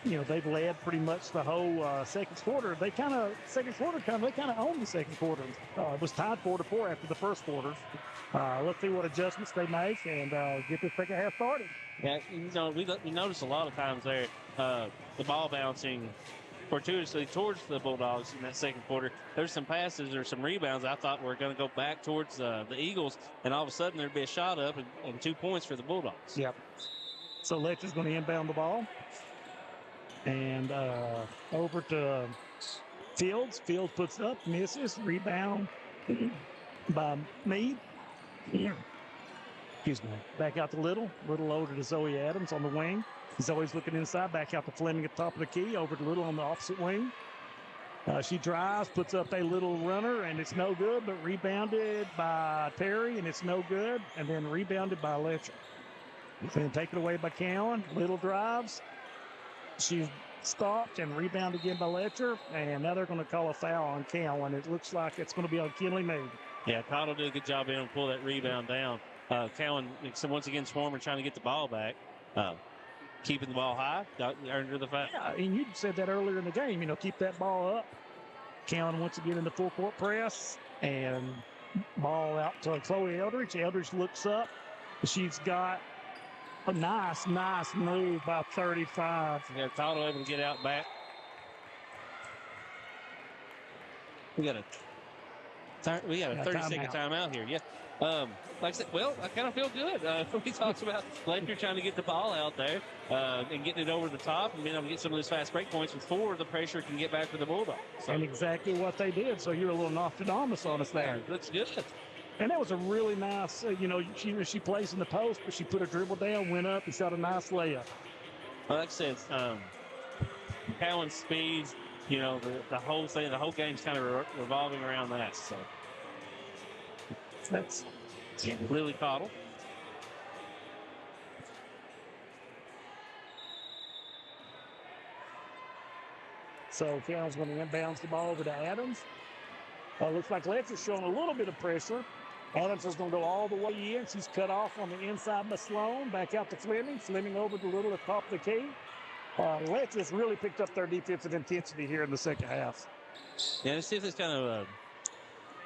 they've led pretty much the whole second quarter. They kind of owned the second quarter. It was tied 4-4 after the first quarter. Let's see what adjustments they make and get the second half started. Yeah, we noticed a lot of times there the ball bouncing fortuitously towards the Bulldogs in that second quarter. There's some passes or some rebounds I thought were going to go back towards the Eagles, and all of a sudden there'd be a shot up and 2 points for the Bulldogs. Yep. So Letcher's going to inbound the ball. And over to Fields. Fields puts up, misses, rebound by Meade. Excuse me. Back out to Little. Little over to Zoe Adams on the wing. Zoe's looking inside, back out to Fleming at the top of the key, over to Little on the opposite wing. She drives, puts up a little runner, and it's no good, but rebounded by Terry, and it's no good, and then rebounded by Letcher. Then taken away by Cowan. Little drives. She's stopped and rebounded again by Letcher, and now they're going to call a foul on Cowan. It looks like it's going to be on Kinley Meade. Yeah, Cottle did a good job being able to pull that rebound down. Cowan, once again, swarming, trying to get the ball back. Keeping the ball high, earned her the foul. Yeah, and you said that earlier in the game, keep that ball up. Cowan once again in the full court press, and ball out to Chloe Eldridge. Eldridge looks up. She's got a nice move by 35. Yeah, Cottle able to get out back. We got a 30-second timeout here. Yeah. Like I said, I kind of feel good. We talked about Letcher trying to get the ball out there and getting it over the top and being able to get some of those fast break points before the pressure can get back to the Bulldogs. So, and exactly what they did. So you're a little Nostradamus on us there. Looks good. And that was a really nice, she plays in the post, but she put a dribble down, went up, and shot a nice layup. Well, like I said, Cowan's speeds, the whole thing, the whole game's kind of revolving around that. So that's Lily Cottle. So Cowan's going to inbounds the ball over to Adams. Looks like Letcher's showing a little bit of pressure. Adams is going to go all the way in. She's cut off on the inside by Sloan. Back out to Fleming. Fleming over to Little at the top of the key. Letcher's really picked up their defensive intensity here in the second half. Yeah, let's see if this kind of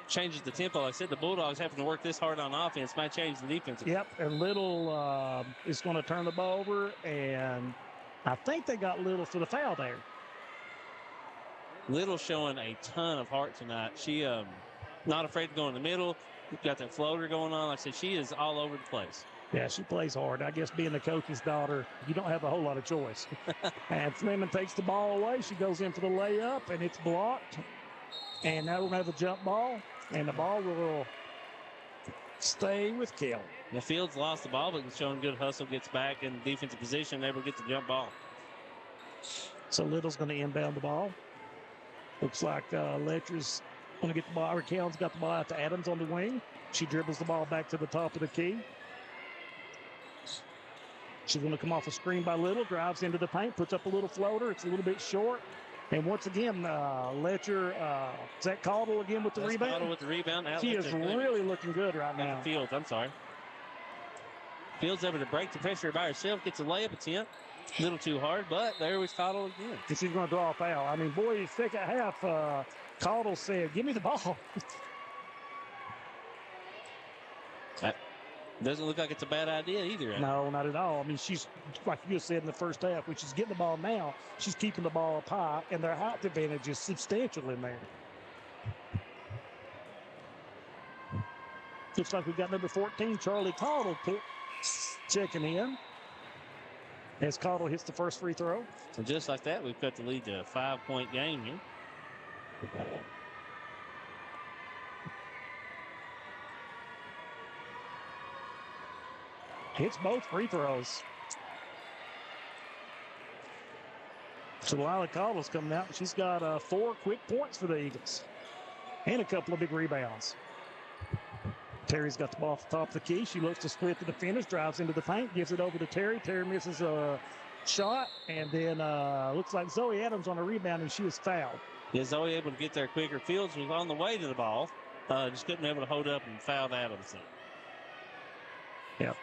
changes the tempo. Like I said, the Bulldogs having to work this hard on offense might change the defense. Yep, and Little is going to turn the ball over, and I think they got Little for the foul there. Little showing a ton of heart tonight. She not afraid to go in the middle. Got that floater going on. Like I said, she is all over the place. Yeah, she plays hard. I guess being the coach's daughter, you don't have a whole lot of choice. And Fleming takes the ball away. She goes in for the layup, and it's blocked. And now we're going to have a jump ball, and the ball will stay with Kelly. The Fields lost the ball, but showing good hustle, gets back in defensive position, able to get the jump ball. So Little's going to inbound the ball. Looks like Letcher's going to get the ball. Or Cowan's got the ball out to Adams on the wing. She dribbles the ball back to the top of the key. She's going to come off a screen by Little, drives into the paint, puts up a little floater. It's a little bit short. And once again, Letcher, is that Caudle again with the rebound? Caudle with the rebound. She is really looking good right now. Fields, I'm sorry. Fields able to break the pressure by herself, gets a layup attempt. A little too hard, but there was Caudle again. And she's going to draw a foul. I mean, boy, second half, Caudle said, give me the ball. That doesn't look like it's a bad idea either. No, not at all. I mean, she's, like you said in the first half, when she's getting the ball now, she's keeping the ball up high, and their height advantage is substantial in there. Looks like we've got number 14, Charlie Caudle, checking in as Caudle hits the first free throw. So just like that, we've cut the lead to a 5-point game here. Hits both free throws. So Lila Caudle's coming out, and she's got 4 quick points for the Eagles and a couple of big rebounds. Terry's got the ball off the top of the key. She looks to split the defenders, drives into the paint, gives it over to Terry. Terry misses a shot, and then looks like Zoe Adams on a rebound, and she was fouled. Yeah, Zoe able to get there quicker. Fields was on the way to the ball. Just couldn't be able to hold up and fouled Adams. Yeah.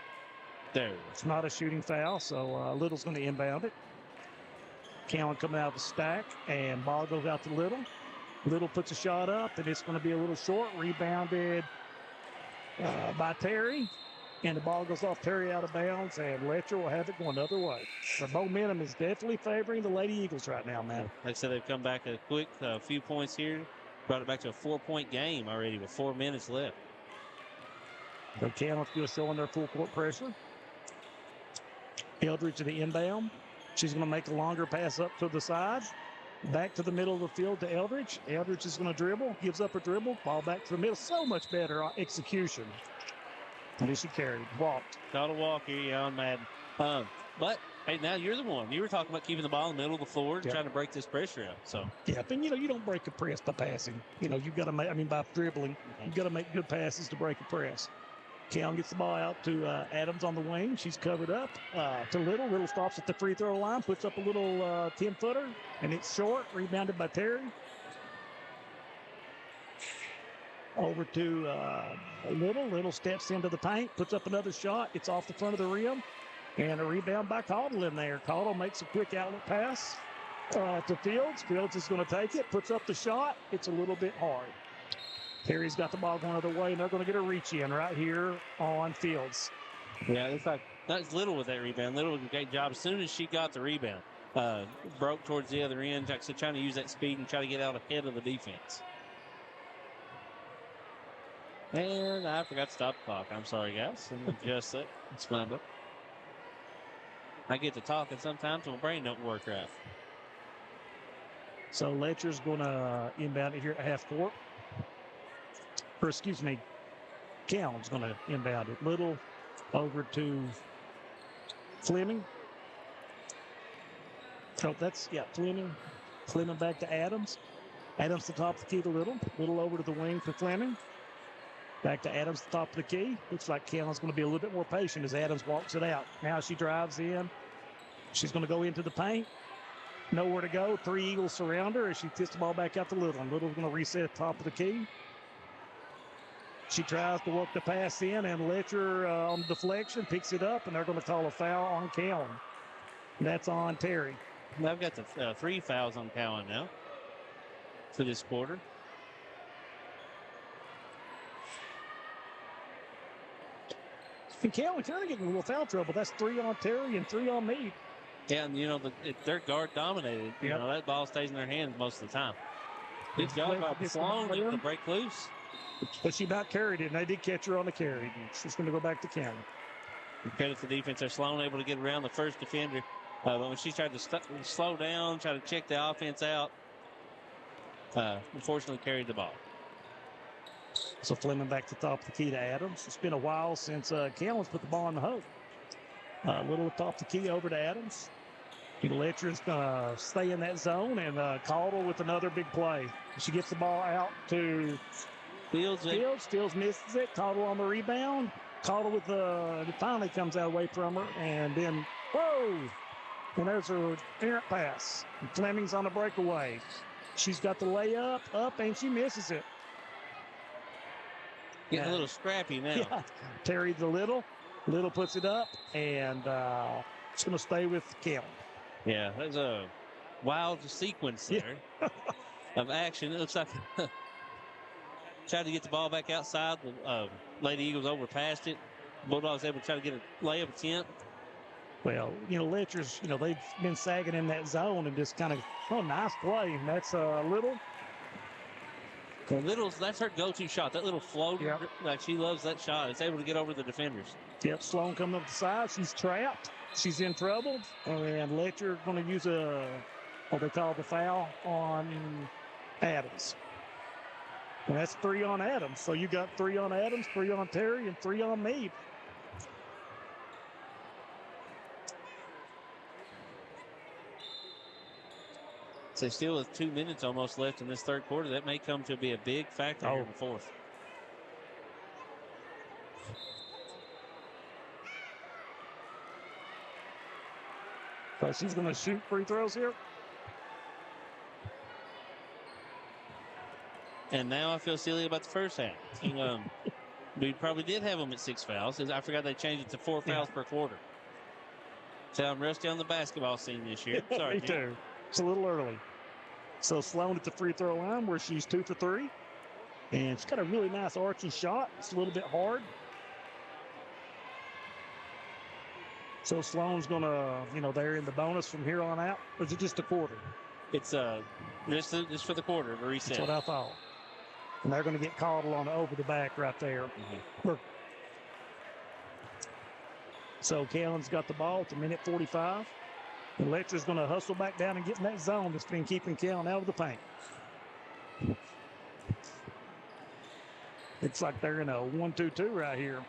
There. It's not a shooting foul, so Little's going to inbound it. Cowan coming out of the stack, and ball goes out to Little. Little puts a shot up, and it's going to be a little short. Rebounded by Terry, and the ball goes off Terry out of bounds, and Letcher will have it going the other way. The momentum is definitely favoring the Lady Eagles right now, man. Like I said, they've come back a quick few points here. Brought it back to a 4-point game already with 4 minutes left. So Cowan still showing their full court pressure. Eldridge to the inbound. She's going to make a longer pass up to the side. Back to the middle of the field to Eldridge. Eldridge is going to dribble, gives up a dribble, ball back to the middle. So much better execution. And she carried, walked. Got to walk here, yeah, on Madden. But, hey, now you're the one. You were talking about keeping the ball in the middle of the floor and trying to break this pressure up. So. Yeah, but, you don't break a press by passing. You've got to make, by dribbling, you've got to make good passes to break a press. Cowan gets the ball out to Adams on the wing. She's covered up to Little. Little stops at the free throw line, puts up a little 10-footer, and it's short, rebounded by Terry. Over to Little. Little steps into the paint, puts up another shot. It's off the front of the rim, and a rebound by Caudle in there. Caudle makes a quick outlet pass to Fields. Fields is going to take it, puts up the shot. It's a little bit hard. Terry's got the ball going the other way, and they're going to get a reach in right here on Fields. Yeah, in fact, that's Little with that rebound. Little did a great job. As soon as she got the rebound, broke towards the other end, like I said, trying to use that speed and try to get out ahead of the defense. And I forgot to stop the clock. I'm sorry, guys. Just that. It's my book. I get to talking sometimes, my brain don't work right. So Letcher's going to inbound it here at half court. Or excuse me, Cowan's going to inbound it. Little over to Fleming. Oh, Fleming. Fleming back to Adams. Adams to the top of the key to Little. Little over to the wing for Fleming. Back to Adams to the top of the key. Looks like Cowan's going to be a little bit more patient as Adams walks it out. Now she drives in. She's going to go into the paint. Nowhere to go. 3 Eagles surround her as she gets the ball back out to Little. And Little's going to reset at the top of the key. She tries to work the pass in, and Letcher on the deflection picks it up, and they're going to call a foul on Cowan. That's on Terry. I've got the 3 fouls on Cowan now for this quarter. And Cowan kind of getting a little foul trouble. That's 3 on Terry and 3 on me. Yeah, and they're guard dominated. You know, that ball stays in their hands most of the time. Good job by Sloan able to break loose. But she about carried it, and they did catch her on the carry. She's going to go back to Cowan. Credit to the defense. They're Sloan able to get around the first defender. But when she tried to slow down, try to check the offense out, unfortunately carried the ball. So Fleming back to the top of the key to Adams. It's been a while since Cowan's put the ball in the hole. Little top of the key over to Adams. Letcher's going to stay in that zone, and Caudle with another big play. She gets the ball out to Fields. Fields misses it. Caudle on the rebound. Caudle with it finally comes out away from her, and then, whoa! And there's her errant pass. And Fleming's on the breakaway. She's got the layup up, and she misses it. Getting a little scrappy now. Yeah. Terry the Little puts it up, and it's going to stay with Cowan. Yeah, there's a wild sequence there of action. It looks like tried to get the ball back outside. The Lady Eagles overpassed it. Bulldogs able to try to get a layup attempt. Well, Letcher's, they've been sagging in that zone and just kind of, nice play. And that's Little. That's her go-to shot. That little float, like she loves that shot. It's able to get over the defenders. Yep, Sloan coming up the side. She's trapped. She's in trouble. And Letcher going to use what they call the foul on Adams. And that's 3 on Adams. So you got 3 on Adams, 3 on Terry, and 3 on me. So still with 2 minutes almost left in this third quarter, that may come to be a big factor here in the fourth. So she's going to shoot free throws here. And now I feel silly about the first half. We probably did have them at 6 fouls. I forgot they changed it to 4 fouls per quarter. So I'm rusty on the basketball scene this year. Sorry, Me too. It's a little early. So Sloan at the free throw line where she's 2 for 3. And she's got a really nice arching shot. It's a little bit hard. So Sloan's going to, they're in the bonus from here on out. Or is it just a quarter? It's just for the quarter, the reset. That's what I thought. And they're going to get Caudle on over the back right there. So Cowan's got the ball at the minute 45. And Letcher's going to hustle back down and get in that zone that's been keeping Cowan out of the paint. It's like they're in a 1-2-2 right here.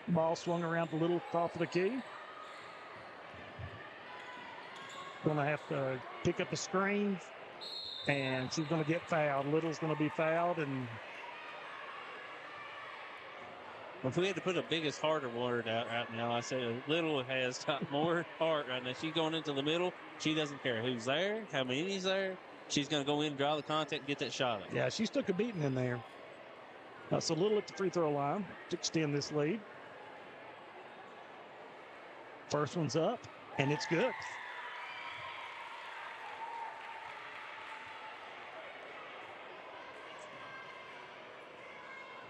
Ball swung around the little top of the key. Going to have to pick up a screen, and she's going to get fouled. Little's going to be fouled, and if we had to put a biggest, harder word out right now, I say Little has got more heart right now. She's going into the middle. She doesn't care who's there, how many's there. She's going to go in, draw the contact, and get that shot up. Yeah, she's took a beating in there. So Little at the free throw line to extend this lead. First one's up, and it's good.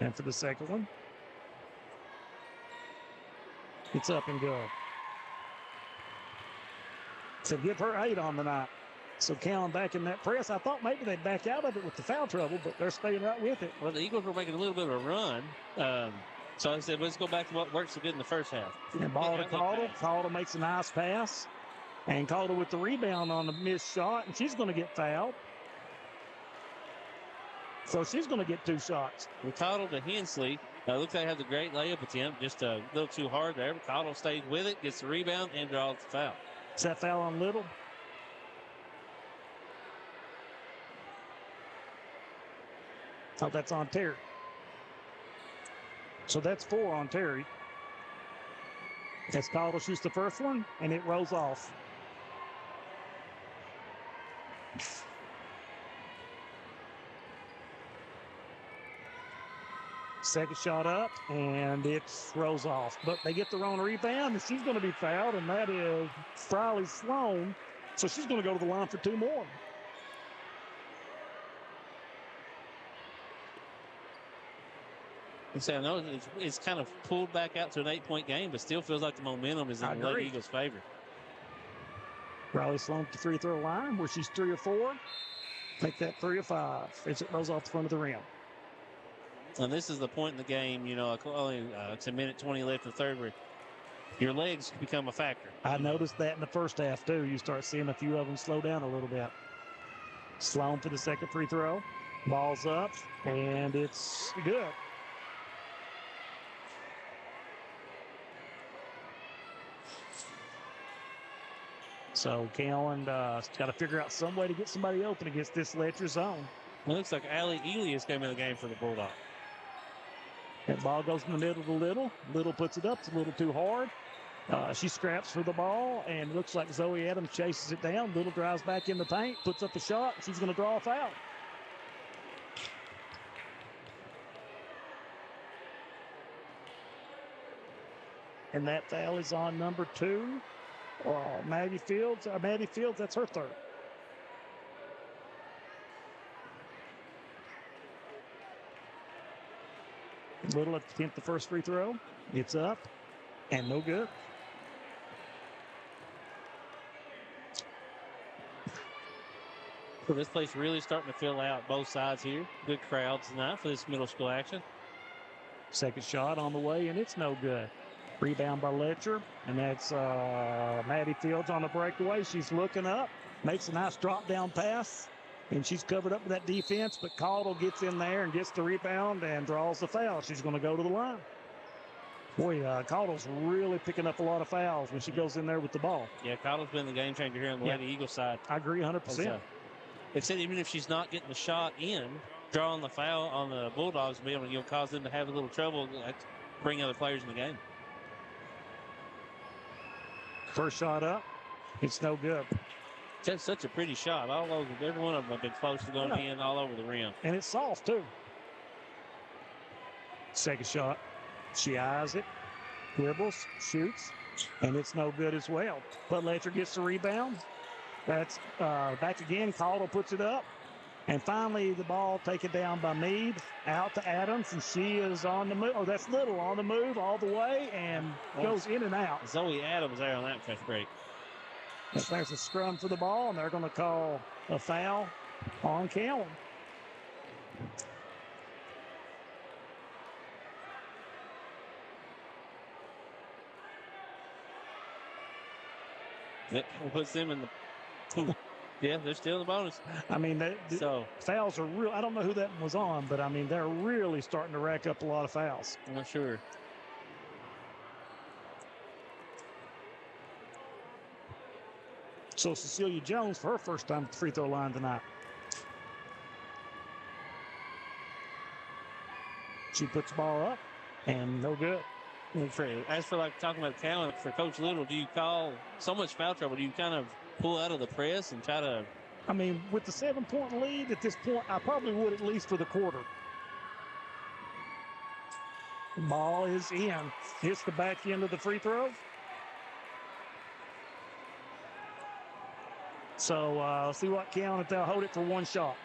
And for the second one, it's up and good. So give her 8 on the night. So Cowan back in that press. I thought maybe they'd back out of it with the foul trouble, but they're staying right with it. Well, the Eagles were making a little bit of a run. So I said, let's go back to what worked so good in the first half. And ball to Caudle. Caudle makes a nice pass. And Caudle with the rebound on the missed shot, and she's going to get fouled. So she's going to get 2 shots. We Caudle to Hensley. Looks like they have the great layup attempt. Just a little too hard there. But Caudle stays with it, gets the rebound, and draws the foul. Is that foul on Little? Oh, that's on Terry. So that's 4 on Terry. As Caudle shoots the first one, and it rolls off. Second shot up, and it rolls off. But they get the wrong rebound, and she's going to be fouled, and that is Riley Sloan. So she's going to go to the line for 2 more. So I know it's kind of pulled back out to an 8-point game, but still feels like the momentum is in the Lady Eagles' favor. Riley Sloan to the free throw line where she's 3 or 4. Make that 3 or 5 as it rolls off the front of the rim. And this is the point in the game, only it's a minute 20 left in the third where your legs become a factor. I noticed that in the first half, too. You start seeing a few of them slow down a little bit. Sloan for the second free throw. Ball's up, and it's good. So Cowan got to figure out some way to get somebody open against this Letcher zone. It looks like Allie Ely is coming in the game for the Bulldogs. That ball goes in the middle to Little. Little puts it up. It's a little too hard. She scraps for the ball, and it looks like Zoe Adams chases it down. Little drives back in the paint, puts up a shot. She's going to draw a foul. And that foul is on number 2. Maddie Fields, that's her third. Little attempt the first free throw. It's up and no good. So this place really starting to fill out both sides here. Good crowd tonight for this middle school action. Second shot on the way, and it's no good. Rebound by Letcher, and that's Maddie Fields on the breakaway. She's looking up, makes a nice drop-down pass, and she's covered up with that defense, but Caudle gets in there and gets the rebound and draws the foul. She's going to go to the line. Boy, Caudle's really picking up a lot of fouls when she goes in there with the ball. Yeah, Caudle's been the game changer here on the Lady Eagles side. I agree 100%. It said even if she's not getting the shot in, drawing the foul on the Bulldogs will be able to cause them to have a little trouble, bring other players in the game. First shot up, it's no good. That's such a pretty shot. Every one of them have been close to going in all over the rim. And it's soft, too. Second shot, she eyes it, dribbles, shoots, and it's no good as well. But Letcher gets the rebound. That's back again. Caudle puts it up. And finally, the ball taken down by Meade, out to Adams, and she is on the move. Oh, that's Little on the move all the way and goes in and out. Zoe Adams there on that fast break. There's a scrum for the ball, and they're going to call a foul on Cowan. That puts them in the... Yeah, they're still in the bonus. I mean, fouls are real. I don't know who that was on, but I mean, they're really starting to rack up a lot of fouls. I'm not sure. So Cecilia Jones for her first time at the free throw line tonight. She puts the ball up and no good. As for talking about Cowan, for Coach Little, do you call so much foul trouble? Do you kind of pull out of the press and try to... I mean, with the 7-point lead at this point, I probably would at least for the quarter. Ball is in. Hits the back end of the free throw. So see what Cowan, if they'll hold it for one shot.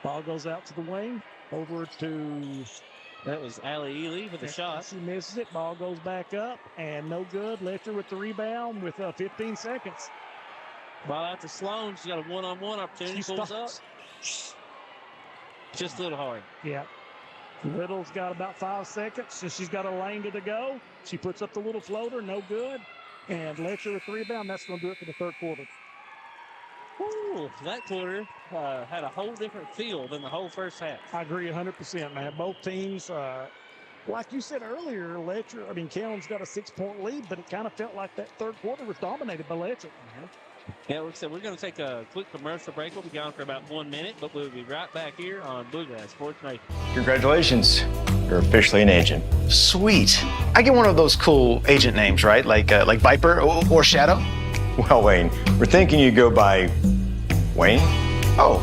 Ball goes out to the wing, over to... That was Allie Ely with the shot. She misses it. Ball goes back up, and no good. Letcher with the rebound with 15 seconds. Ball out to Sloan. She's got a one-on-one opportunity. She pulls up. Just a little hard. Yeah. Little's got about 5 seconds, so she's got a lane to go. She puts up the little floater, no good. And Letcher with the rebound. That's going to do it for the third quarter. Ooh, that quarter had a whole different feel than the whole first half. I agree 100%, man. Both teams, like you said earlier, Cowan's got a 6-point lead, but it kind of felt like that third quarter was dominated by Letcher. Yeah, like I said, we're going to take a quick commercial break. We'll be gone for about 1 minute, but we'll be right back here on Bluegrass Sports Nation. Congratulations. You're officially an agent. Sweet. I get one of those cool agent names, right? Like Viper or Shadow? Well, Wayne, we're thinking you go by Wayne? Oh,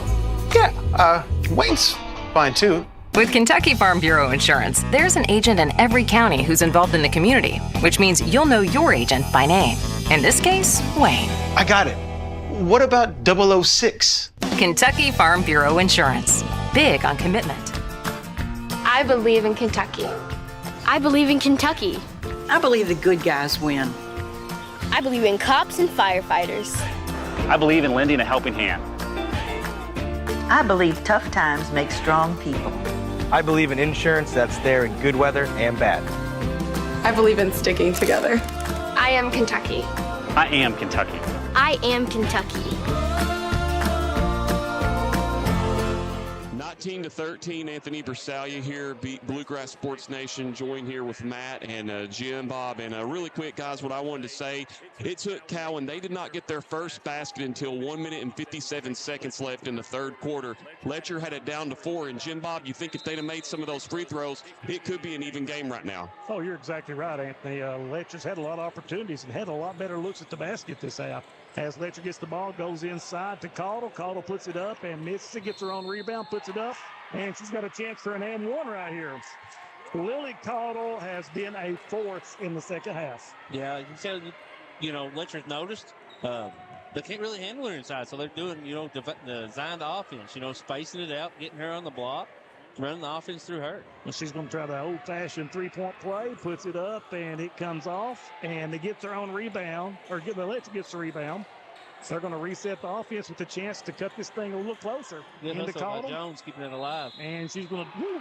yeah. Wayne's fine, too. With Kentucky Farm Bureau Insurance, there's an agent in every county who's involved in the community, which means you'll know your agent by name. In this case, Wayne. I got it. What about 006? Kentucky Farm Bureau Insurance. Big on commitment. I believe in Kentucky. I believe in Kentucky. I believe the good guys win. I believe in cops and firefighters. I believe in lending a helping hand. I believe tough times make strong people. I believe in insurance that's there in good weather and bad. I believe in sticking together. I am Kentucky. I am Kentucky. I am Kentucky. 19-13, Anthony Bersalia here, beat Bluegrass Sports Nation, joined here with Matt and Jim, Bob. And really quick, guys, what I wanted to say, it took Cowan. They did not get their first basket until 1 minute and 57 seconds left in the third quarter. Letcher had it down to 4. And Jim, Bob, you think if they'd have made some of those free throws, it could be an even game right now? Oh, you're exactly right, Anthony. Letcher's had a lot of opportunities and had a lot better looks at the basket this half. As Letcher gets the ball, goes inside to Caudle. Caudle puts it up, and misses it, gets her own rebound, puts it up, and she's got a chance for an and one right here. Lily Caudle has been a force in the second half. Yeah, you said, Letcher's noticed. They can't really handle her inside, so they're doing, designed offense, spacing it out, getting her on the block, running the offense through her. And she's going to try the old-fashioned three-point play, puts it up, and it comes off, and it gets her own rebound, or the Letcher gets the rebound. They're going to reset the offense with a chance to cut this thing a little closer. Good hustle by Jones, keeping it alive. And she's going to,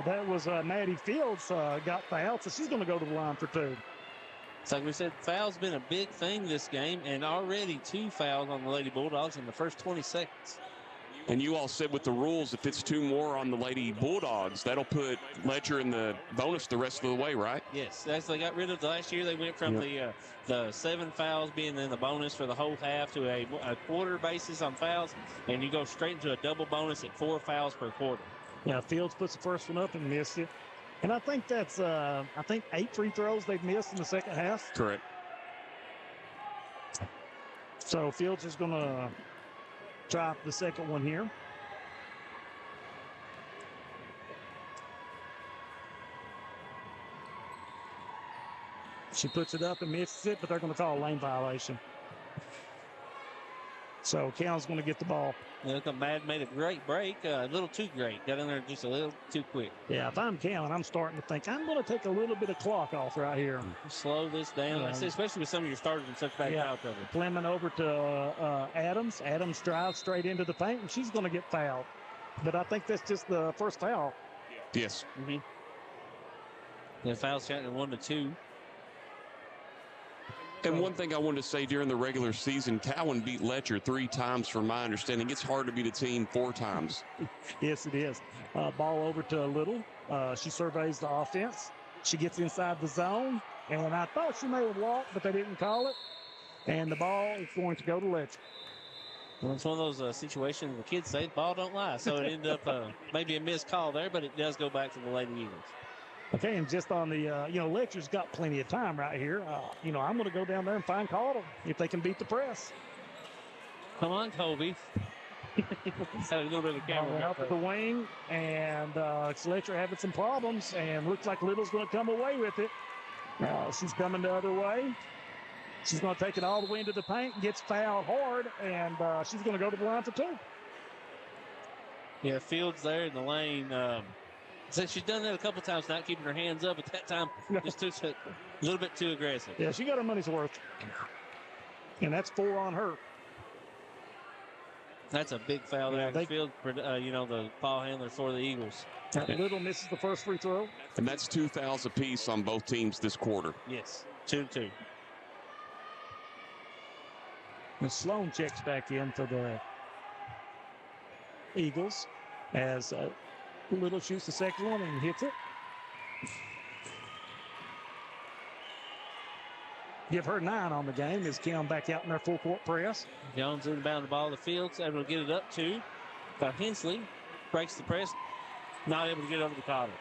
that was Maddie Fields got fouled, so she's going to go to the line for 2. So like we said, foul's been a big thing this game, and already 2 fouls on the Lady Bulldogs in the first 20 seconds. And you all said with the rules, if it's 2 more on the Lady Bulldogs, that'll put Letcher in the bonus the rest of the way, right? Yes, as they got rid of last year, they went from the 7 fouls being in the bonus for the whole half to a quarter basis on fouls, and you go straight into a double bonus at 4 fouls per quarter. Yeah, Fields puts the first one up and missed it. And I think that's, 8 free throws they've missed in the second half. Correct. So Fields is going to try the second one here. She puts it up and misses it, but they're going to call a lane violation. So Cowan's going to get the ball. Mad made a great break, a little too great. Got in there just a little too quick. Yeah, if I'm Cowan, I'm starting to think I'm going to take a little bit of clock off right here. Slow this down, especially with some of your starters in such bad foul trouble. Fleming over to Adams. Adams drives straight into the paint, and she's going to get fouled. But I think that's just the first foul. Yes. Mm-hmm. The foul shot in 1 to 2. And one thing I wanted to say during the regular season, Cowan beat Letcher 3 times from my understanding. It's hard to beat a team 4 times. Yes, it is. Ball over to Little. She surveys the offense. She gets inside the zone. And I thought she may have walked, but they didn't call it. And the ball is going to go to Letcher. Well, it's one of those situations the kids say the ball don't lie. So it ended up maybe a missed call there, but it does go back to the Lady Eagles. Okay, and just on the, Letcher's got plenty of time right here. I'm going to go down there and find Caudle if they can beat the press. Come on, Kobe. Had a little bit of camera. Out to the wing, and it's Letcher having some problems, and looks like Little's going to come away with it. She's coming the other way. She's going to take it all the way into the paint, gets fouled hard, and she's going to go to the line for 2. Yeah, Fields there in the lane. So she's done that a couple times, not keeping her hands up. At that time, just a little bit too aggressive. Yeah, she got her money's worth. And that's 4 on her. That's a big foul there. Field, the ball handler for the Eagles. Little misses the first free throw. And that's 2 fouls apiece on both teams this quarter. Yes, 2-2. And Sloan checks back in for the Eagles as Little shoots the second one and hits it. Give her 9 on the game as Cowan back out in their full court press. Jones inbound the ball to Fields, able to get it up to Hensley. Breaks the press, not able to get over the Cotter.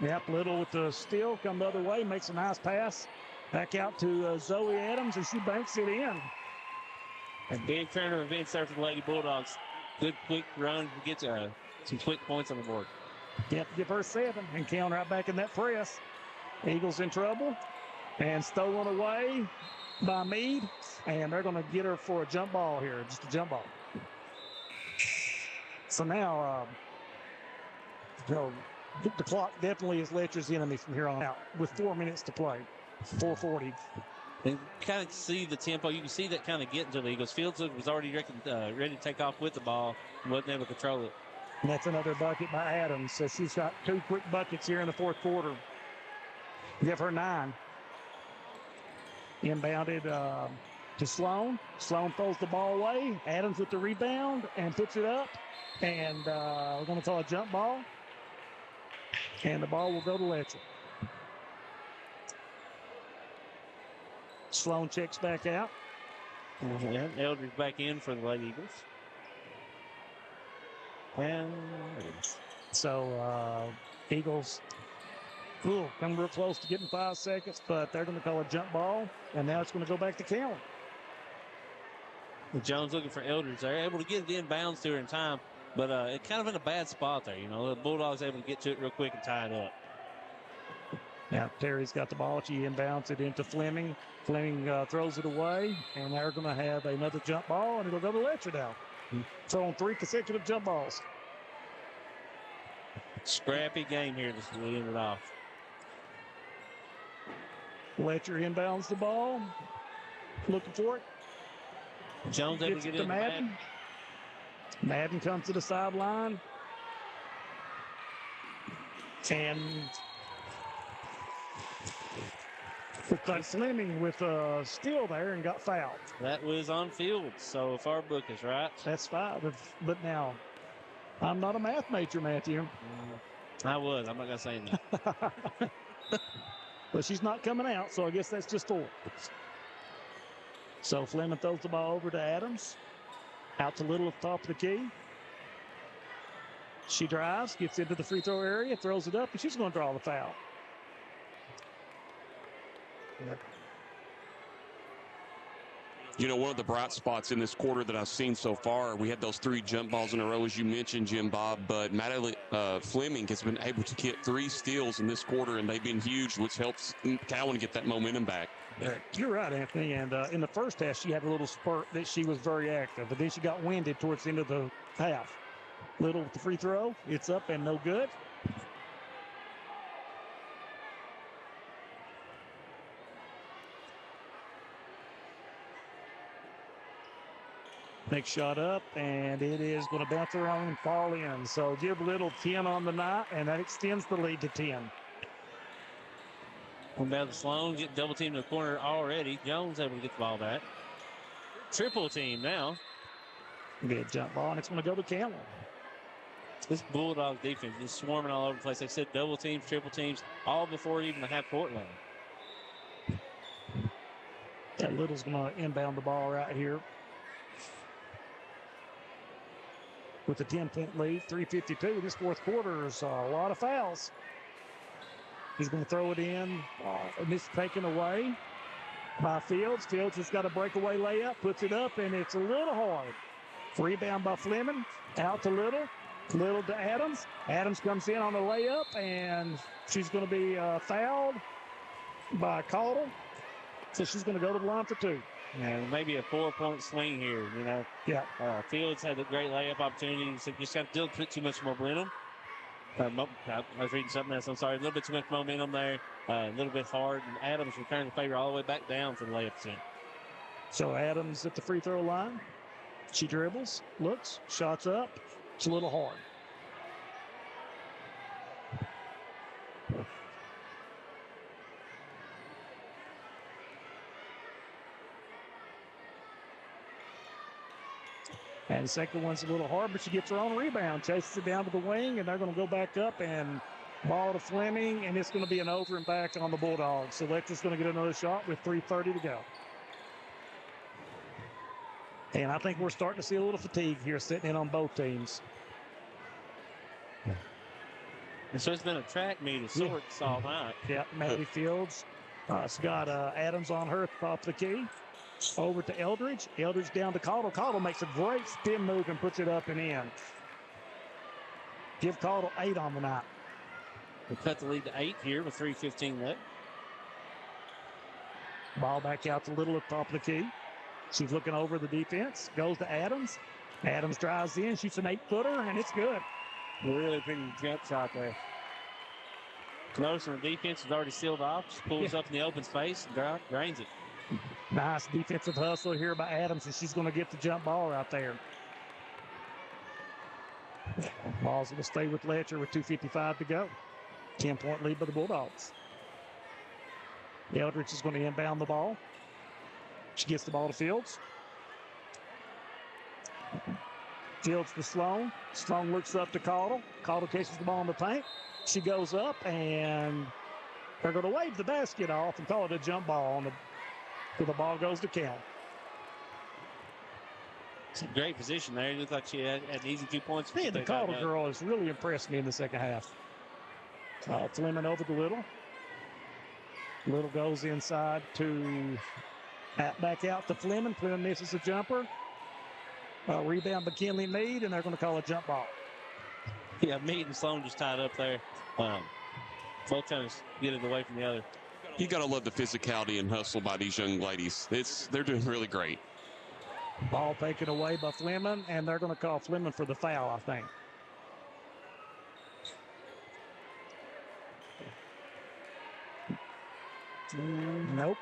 Yep, Little with the steal, come the other way, makes a nice pass. Back out to Zoe Adams, and she banks it in. A big turn of events there for the Lady Bulldogs. Good quick run, gets some quick points on the board. Yep, give her 7, and Cowan right back in that press. Eagles in trouble, and stolen away by Meade, and they're going to get her for a jump ball here, just a jump ball. So now, The clock definitely is Letcher's enemy from here on out with 4 minutes to play. 4:40. And kind of see the tempo. You can see that kind of getting to the Eagles. Fields was already ready to take off with the ball. Wasn't able to control it. And that's another bucket by Adams. So she's got 2 quick buckets here in the fourth quarter. Give her 9. Inbounded to Sloan. Sloan throws the ball away. Adams with the rebound and puts it up. And we're going to call a jump ball. And the ball will go to Letcher. Sloan checks back out. Yeah, Eldridge back in for the Lady Eagles. And so Eagles come real close to getting 5 seconds, but they're going to call a jump ball, and now it's going to go back to Cowan. Jones looking for Eldridge. They're able to get it inbounds to her in time, but it's kind of in a bad spot there. You know, the Bulldogs able to get to it real quick and tie it up. Now Terry's got the ball. She inbounds it into Fleming. Fleming throws it away, and they're going to have another jump ball, and it'll go to Letcher now. So on 3 consecutive jump balls. Scrappy game here to end it off. Letcher inbounds the ball. Looking for it. Jones able to get to in. Madden. Madden comes to the sideline. And looks like Fleming with a steal there and got fouled. That was on Fields, so if our book is right. That's 5. But now, I'm not a math major, Matthew. I was. I'm not going to say that. But she's not coming out, so I guess that's just 4. So Fleming throws the ball over to Adams. Out to Little at the top of the key. She drives, gets into the free throw area, throws it up, and she's going to draw the foul. You know, one of the bright spots in this quarter that I've seen so far, we had those 3 jump balls in a row, as you mentioned, Jim Bob, but Madeline Fleming has been able to get 3 steals in this quarter, and they've been huge, which helps Cowan get that momentum back. You're right, Anthony. And in the first half, she had a little spurt that she was very active, but then she got winded towards the end of the half. Little with the free throw. It's up and no good. Next shot up, and it is going to bounce around and fall in. So give Little 10 on the night, and that extends the lead to 10. Now the Sloan get double teamed in the corner already. Jones able to get the ball back. Triple team now. Good jump ball, and it's going to go to Cowan. This Bulldog defense is swarming all over the place. Like I said, double teams, triple teams, all before even the half-court line. That Little's going to inbound the ball right here. With a 10-point lead, 3:52. This fourth quarter is a lot of fouls. He's going to throw it in. And it's taken away by Fields. Fields has got a breakaway layup, puts it up, and it's a little hard. Rebound by Fleming. Out to Little. Little to Adams. Adams comes in on the layup, and she's going to be fouled by Caudle. So she's going to go to the line for 2. Yeah, maybe a 4-point swing here, you know. Yeah. Fields had a great layup opportunity. So just got to put too much momentum. I was reading something else. I'm sorry. A little bit too much momentum there. A little bit hard. And Adams returned the favor all the way back down for the layup attempt. So Adams at the free throw line. She dribbles, looks, shots up. It's a little hard. And the second one's a little hard, but she gets her own rebound, chases it down to the wing, and they're going to go back up and ball to Fleming, and it's going to be an over and back on the Bulldogs. So Letcher's going to get another shot with 3:30 to go. And I think we're starting to see a little fatigue here sitting in on both teams. And so it's been a track meet of sorts all night. Yeah, Maddie Fields. It's got Adams on her at the top of the key. Over to Eldridge. Eldridge down to Caudle. Caudle makes a great spin move and puts it up and in. Give Caudle 8 on the night. We cut the lead to 8 here with 3:15 left. Ball back out to Little at the top of the key. She's looking over the defense. Goes to Adams. Adams drives in, shoots an 8-footer, and it's good. Really pretty jump shot there. Noticing the defense is already sealed off. Just pulls up in the open space and drains it. Nice defensive hustle here by Adams, and she's going to get the jump ball right there. Ball's going to stay with Letcher with 2:55 to go. 10-point lead by the Bulldogs. Eldridge is going to inbound the ball. She gets the ball to Fields. Fields to Sloan. Sloan looks up to Caudle. Caudle catches the ball in the paint. She goes up, and they're going to wave the basket off and call it a jump ball. So the ball goes to Cowan. It's a great position there. It looked like she had an easy 2 points. Man, the Caudle girl has really impressed me in the second half. Fleming over to Little. Little goes inside to back out to Fleming. Fleming misses a jumper. Rebound McKinley Meade, and they're going to call a jump ball. Yeah, Meade and Sloan just tied up there. Both trying to get it away from the other. You got to love the physicality and hustle by these young ladies. They're doing really great. Ball taken away by Fleming, and they're going to call Fleming for the foul, I think. Nope.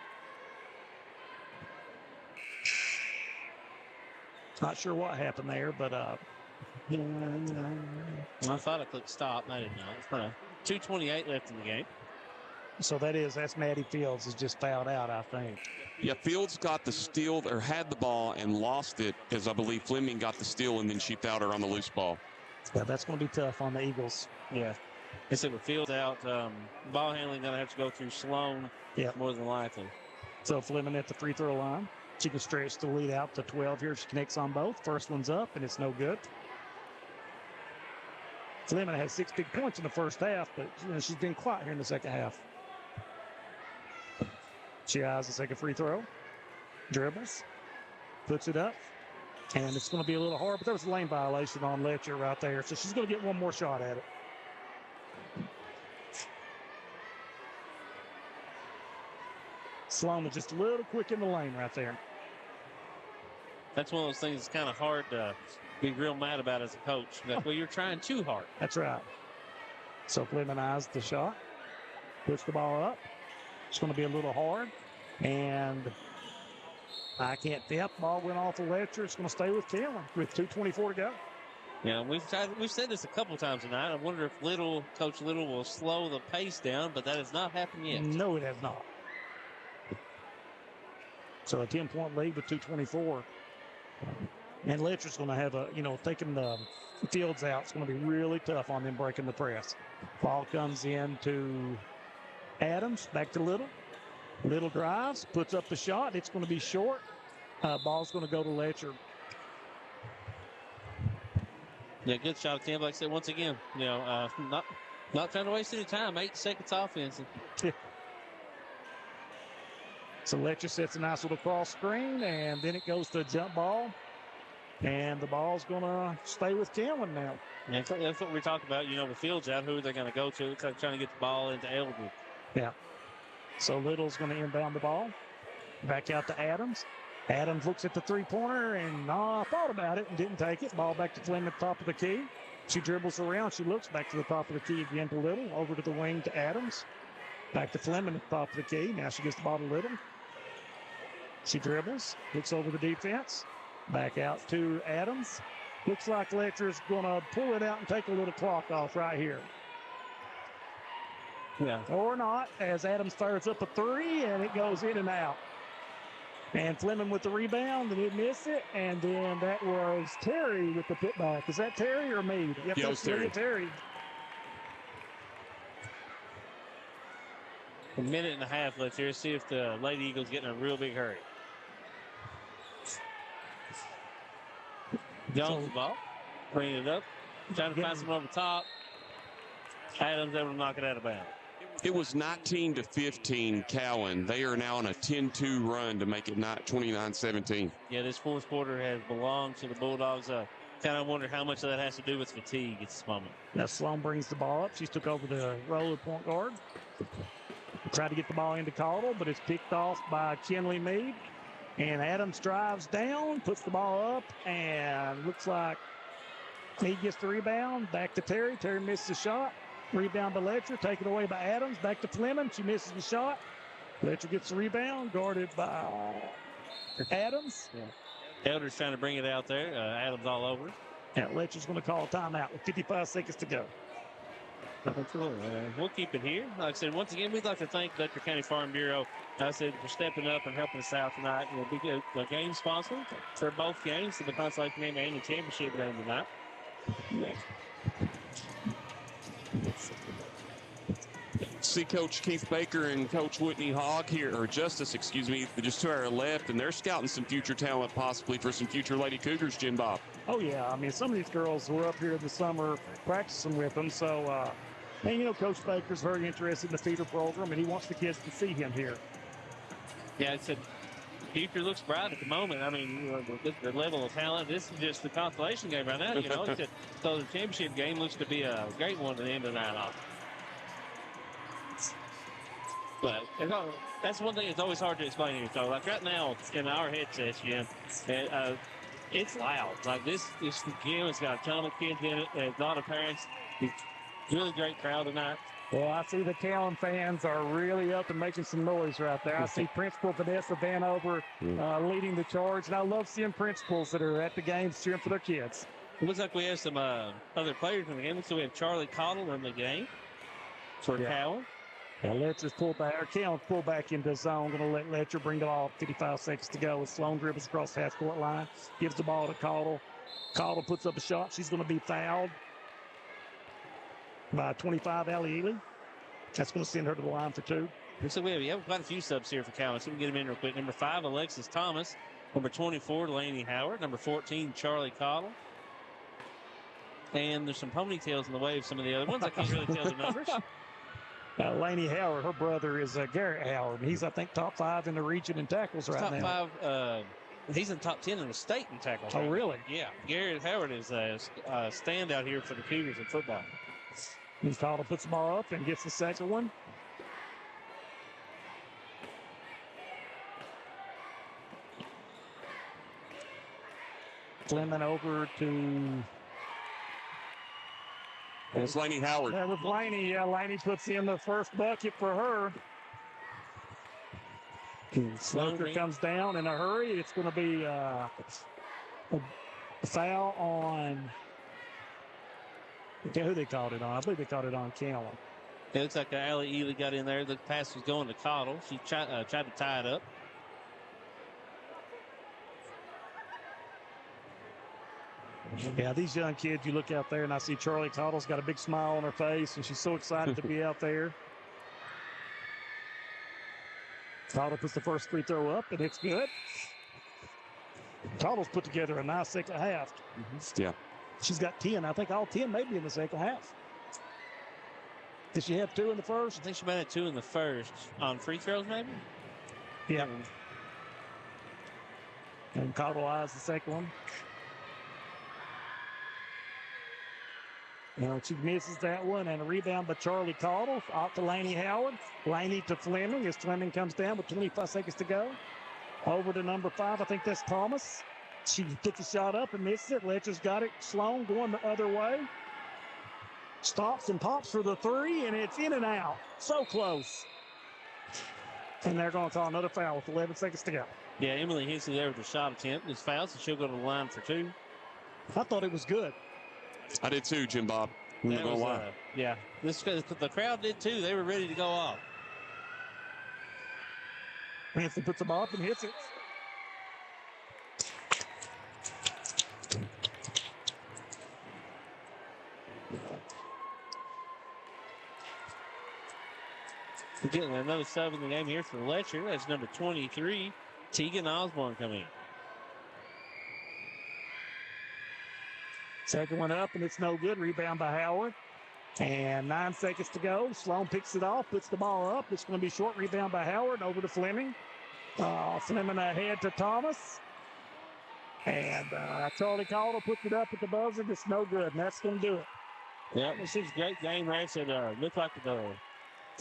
Not sure what happened there, but I thought I clicked stop. I didn't know. 2:28 left in the game. So that's Maddie Fields is just fouled out, I think. Yeah, Fields got the steal or had the ball and lost it, as I believe Fleming got the steal and then she fouled her on the loose ball. Yeah, that's going to be tough on the Eagles. Yeah. They said with Fields out, ball handling going to have to go through Sloan more than likely. So Fleming at the free throw line. She can stretch the lead out to 12 here. She connects on both. First one's up, and it's no good. Fleming had 6 big points in the first half, but she's been quiet here in the second half. She eyes the second free throw. Dribbles. Puts it up. And it's going to be a little hard, but there was a lane violation on Letcher right there. So she's going to get one more shot at it. Sloan is just a little quick in the lane right there. That's one of those things that's kind of hard to be real mad about as a coach. Like, well, you're trying too hard. That's right. So Fleming eyes the shot. Puts the ball up. It's going to be a little hard. And I can't tip. Ball went off the Letcher. It's going to stay with Cowan with 2:24 to go. Yeah, we've said this a couple times tonight. I wonder if Coach Little will slow the pace down, but that has not happened yet. No, it has not. So a 10-point lead with 2:24. And Letcher's going to have taking the Fields out, it's going to be really tough on them breaking the press. Ball comes in to Adams, back to Little. Little drives, puts up the shot. It's going to be short. Ball's going to go to Letcher. Yeah, good shot, Tim. Like I said, once again, not trying to waste any time. 8 seconds offense. So Letcher sets a nice little cross screen, and then it goes to a jump ball. And the ball's going to stay with Cowan now. Yeah, that's what we talked about, with Fields out, who they're going to go to. It's like trying to get the ball into Eldridge. Yeah. So Little's going to inbound the ball. Back out to Adams. Adams looks at the three-pointer and thought about it and didn't take it. Ball back to Fleming at the top of the key. She dribbles around. She looks back to the top of the key again to Little. Over to the wing to Adams. Back to Fleming at the top of the key. Now she gets the ball to Little. She dribbles. Looks over the defense. Back out to Adams. Looks like Letcher's going to pull it out and take a little clock off right here. Yeah. Or not, as Adams fires up a three, and it goes in and out. And Fleming with the rebound, and he missed it. And then that was Terry with the putback. Is that Terry or Meade? Yep, yeah, it was Terry. Terry. A minute and a half left here. See if the Lady Eagles get in a real big hurry. Jones the ball. Bringing it up. Trying to find someone over top. Adams able to knock it out of bounds. It was 19-15 Cowan. They are now on a 10-2 run to make it 29-17. Yeah, this fourth quarter has belonged to the Bulldogs. Kind of wonder how much of that has to do with fatigue at this moment. Now Sloan brings the ball up. She's took over the role of point guard. Tried to get the ball into Caudle, but it's picked off by Kinley Meade. And Adams drives down, puts the ball up, and looks like Meade gets the rebound. Back to Terry. Terry misses the shot. Rebound by Letcher, taken away by Adams. Back to Fleming. She misses the shot. Letcher gets the rebound, guarded by Adams. Yeah. Elder's trying to bring it out there. Adams all over. And Letcher's going to call a timeout with 55 seconds to go. We'll keep it here. Like I said, once again, we'd like to thank Letcher County Farm Bureau, I said, for stepping up and helping us out tonight. We'll be a game sponsor for both games, the Consolation game and the championship game tonight. See Coach Keith Baker and Coach Whitney Hogg here, or Justice, excuse me, just to our left, and they're scouting some future talent possibly for some future Lady Cougars, Jim Bob. Oh, yeah. I mean, some of these girls were up here in the summer practicing with them. So, and, you know, Coach Baker's very interested in the feeder program, and he wants the kids to see him here. Yeah, I said, future looks bright at the moment. I mean, you know, the level of talent. This is just the consolation game right now. You know, so the championship game looks to be a great one at the end of the night off. But that's one thing that's always hard to explain here. So, like right now in our headsets, Jim, it's loud. Like this gym has got a ton of kids in it, and a lot of parents. It's really great crowd tonight. Well, I see the Cowan fans are really up and making some noise right there. I see Principal Vanessa Vanover leading the charge, and I love seeing principals that are at the games cheering for their kids. It looks like we have some other players in the game. So we have Charlie Cottle in the game for Cowan. Yeah, Letcher's pulled back, or Cowan's pulled back into zone. Going to let Letcher bring the ball. 55 seconds to go. As Sloan dribbles across the half-court line, gives the ball to Cottle. Cottle puts up a shot. She's going to be fouled by 25, Allie Ely. That's going to send her to the line for 2. So we have quite a few subs here for Cowan. So we can get them in real quick. Number 5, Alexis Thomas. Number 24, Delaney Howard. Number 14, Charlie Cottle. And there's some ponytails in the way of some of the other ones. I can't really tell the numbers. Laney Howard, her brother is Garrett Howard. He's, I think, top 5 in the region in tackles right now. Top 5. He's in the top 10 in the state in tackles. Oh, really? Yeah. Garrett Howard is a standout here for the Cougars in football. Cottle puts the ball up and gets the second one. Fleming over to... And it's Laney Howard. That was Laney. Yeah, Laney puts in the first bucket for her. Sloker comes down in a hurry. It's going to be a foul on... Okay, who they called it on? I believe they called it on Cowan. It looks like Allie Ely got in there. The pass was going to Cottle. She tried to tie it up. Yeah, these young kids, you look out there and I see Charlie Cottle's got a big smile on her face and she's so excited to be out there. Cottle puts the first free throw up and it's good. Cottle's put together a nice second half. Yeah. She's got 10. I think all 10 maybe in the second half. Did she have 2 in the first? I think she might have 2 in the first. On free throws, maybe? Yeah. And Cottle eyes the second one. She misses that one, and a rebound by Charlie Cottle out to Laney Howard. Laney to Fleming as Fleming comes down with 25 seconds to go. Over to number 5, I think that's Thomas. She puts a shot up and misses it. Letcher's got it. Sloan going the other way. Stops and pops for the 3, and it's in and out. So close. And they're going to call another foul with 11 seconds to go. Yeah, Emily Hensley there with a shot attempt. It's fouled, so she'll go to the line for 2. I thought it was good. I did too, Jim Bob. I'm not gonna lie. Yeah, the crowd did too. They were ready to go off. Hanson puts the ball up and hits it. We're getting another sub in the game here for Letcher. That's number 23, Tegan Osborne coming in. Second one up, and it's no good. Rebound by Howard. And 9 seconds to go. Sloan picks it off, puts the ball up. It's going to be short rebound by Howard over to Fleming. Fleming ahead to Thomas. And Charlie Cottle puts it up at the buzzer. It's no good, and that's going to do it. Yeah, this is a great game there. It looked like the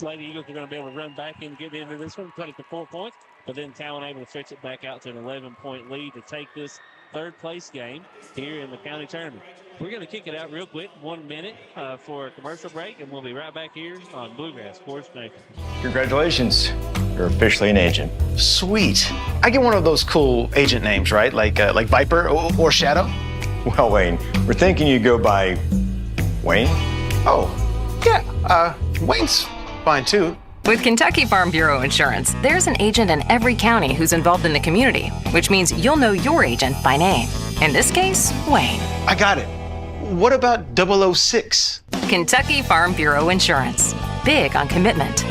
Lady Eagles are going to be able to run back and get into this one, cut it to 4 points. But then Cowan able to stretch it back out to an 11-point lead to take this third place game here in the county tournament. We're going to kick it out real quick, 1 minute for a commercial break, and we'll be right back here on Bluegrass Sports Nation. Congratulations. You're officially an agent. Sweet. I get one of those cool agent names, right? Like Viper or Shadow? Well, Wayne, we're thinking you go by Wayne? Oh, yeah. Wayne's fine too. With Kentucky Farm Bureau Insurance, there's an agent in every county who's involved in the community, which means you'll know your agent by name. In this case, Wayne. I got it. What about 006? Kentucky Farm Bureau Insurance. Big on commitment.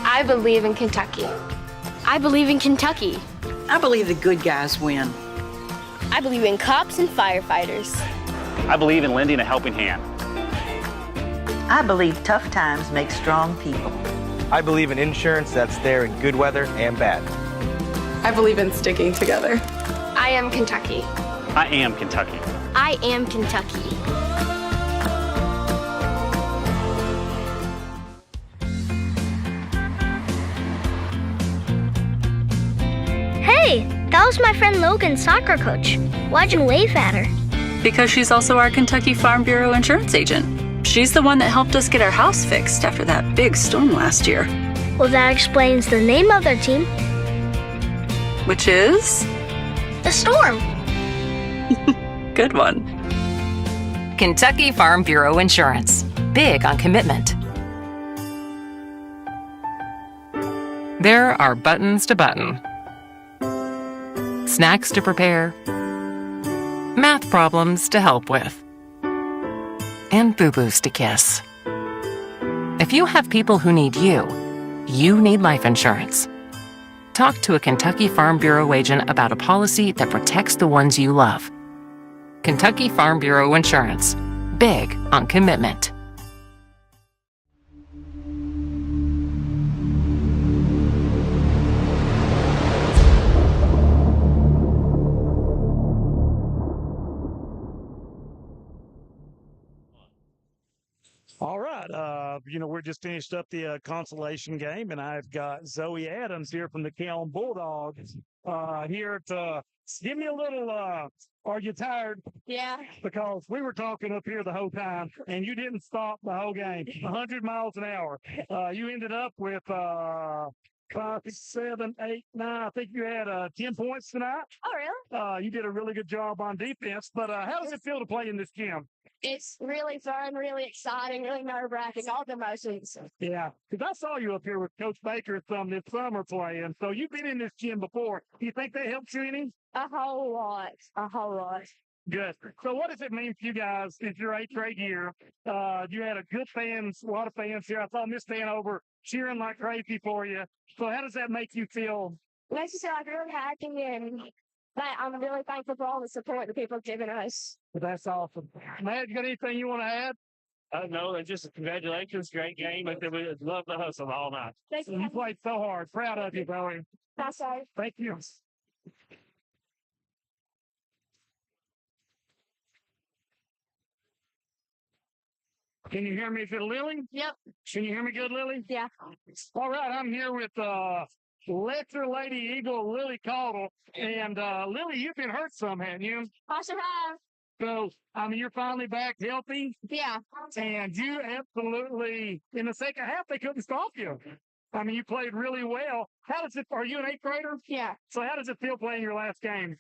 I believe in Kentucky. I believe in Kentucky. I believe the good guys win. I believe in cops and firefighters. I believe in lending a helping hand. I believe tough times make strong people. I believe in insurance that's there in good weather and bad. I believe in sticking together. I am Kentucky. I am Kentucky. I am Kentucky. Hey, that was my friend Logan's soccer coach. Why'd you wave at her? Because she's also our Kentucky Farm Bureau insurance agent. She's the one that helped us get our house fixed after that big storm last year. Well, that explains the name of their team. Which is? The Storm. Good one. Kentucky Farm Bureau Insurance. Big on commitment. There are buttons to button, snacks to prepare, math problems to help with, and boo-boos to kiss. If you have people who need you, you need life insurance. Talk to a Kentucky Farm Bureau agent about a policy that protects the ones you love. Kentucky Farm Bureau Insurance. Big on commitment. All right. We're just finished up the consolation game, and I've got Zoe Adams here from the Cowan Bulldogs here to give me a little, are you tired? Yeah. Because we were talking up here the whole time, and you didn't stop the whole game. 100 miles an hour. You ended up with 5, 6, 7, 8, 9. I think you had 10 points tonight. Oh, really? You did a really good job on defense, but how does it feel to play in this gym? It's really fun, really exciting, really nerve-wracking, all the emotions. Yeah, because I saw you up here with Coach Baker some this summer playing. So you've been in this gym before. Do you think that helped you any? A whole lot. Good. So what does it mean for you guys? It's your 8th straight year. You had a lot of fans here. I saw Miss Hanover cheering like crazy for you. So how does that make you feel? It makes me feel like really happy, and I'm really thankful for all the support that people have given us. That's awesome. Matt, you got anything you want to add? No, just congratulations. Great game. I love the hustle all night. Thank you. You played so hard. Proud of you, Bowie. That's right. Thank you. Can you hear me, is it Lily? Yep. Can you hear me good, Lily? Yeah. All right, I'm here with Letcher Lady Eagle, Lily Caudle. And Lily, you've been hurt some, haven't you? I sure have. So, you're finally back healthy. Yeah. And you absolutely, in the second half, they couldn't stop you. You played really well. Are you an 8th grader? Yeah. So how does it feel playing your last game?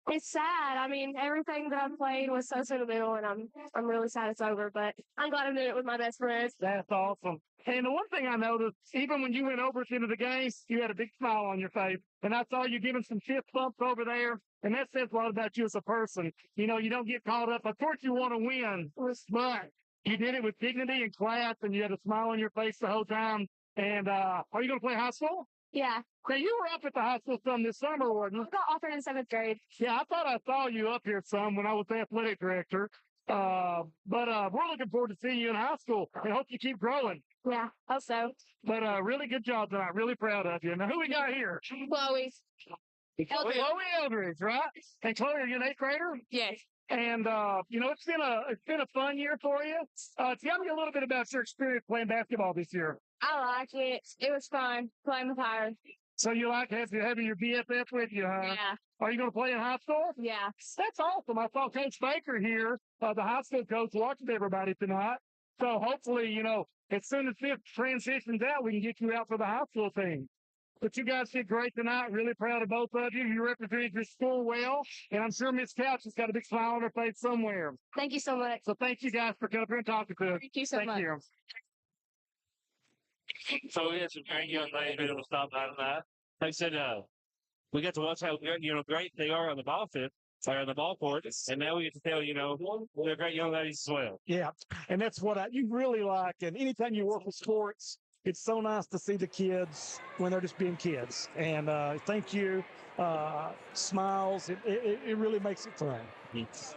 It's sad. Everything that I played was so sentimental, and I'm really sad it's over, but I'm glad I did it with my best friends. That's awesome. And the one thing I noticed, even when you went over at the end of the game, you had a big smile on your face. And I saw you giving some fist bumps over there. And that says a lot about you as a person. You don't get caught up. Of course, you want to win, but you did it with dignity and class, and you had a smile on your face the whole time. And are you going to play high school? Yeah. Now, you were up at the high school some this summer, weren't you? I got offered in 7th grade. Yeah, I thought I saw you up here some when I was the athletic director. But we're looking forward to seeing you in high school and hope you keep growing. Yeah, hope so. But really good job tonight. Really proud of you. Now, who we got here? Chloe. Chloe Eldridge, right? And Chloe, are you an 8th grader? Yes. And it's been a fun year for you. Tell me a little bit about your experience playing basketball this year. I liked it. It was fun playing with Hire. So you like having your BFF with you, huh? Yeah. Are you going to play in high school? Yeah. That's awesome. I saw Coach Baker here, the high school coach, watching everybody tonight. So hopefully, you know, as soon as this transitions out, we can get you out for the high school team. But you guys did great tonight. Really proud of both of you. You represented your school well, and I'm sure Miss Couch has got a big smile on her face somewhere. Thank you so much. So thank you guys for coming up here and talking to us. Thank you so much. You. So we had some great young ladies able to stop by tonight. Like I said, we got to watch how great they are on the ball field, or on the ball court, and now we get to tell they're great young ladies as well. Yeah, and that's what you really like. And anytime you work with sports, it's so nice to see the kids when they're just being kids. And thank you, smiles. It really makes it fun.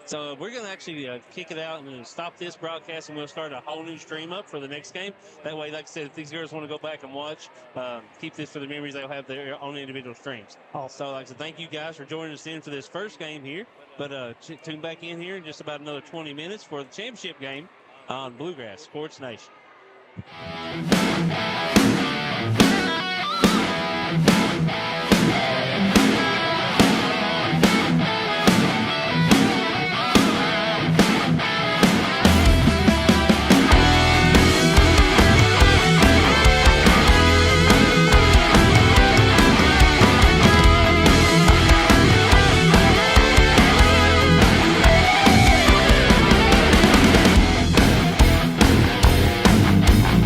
So we're going to actually kick it out and stop this broadcast, and we'll start a whole new stream up for the next game. That way, like I said, if these girls want to go back and watch, keep this for the memories. They'll have their own individual streams. So like I said, thank you guys for joining us in for this first game here. But tune back in here in just about another 20 minutes for the championship game on Bluegrass Sports Nation. Thank you.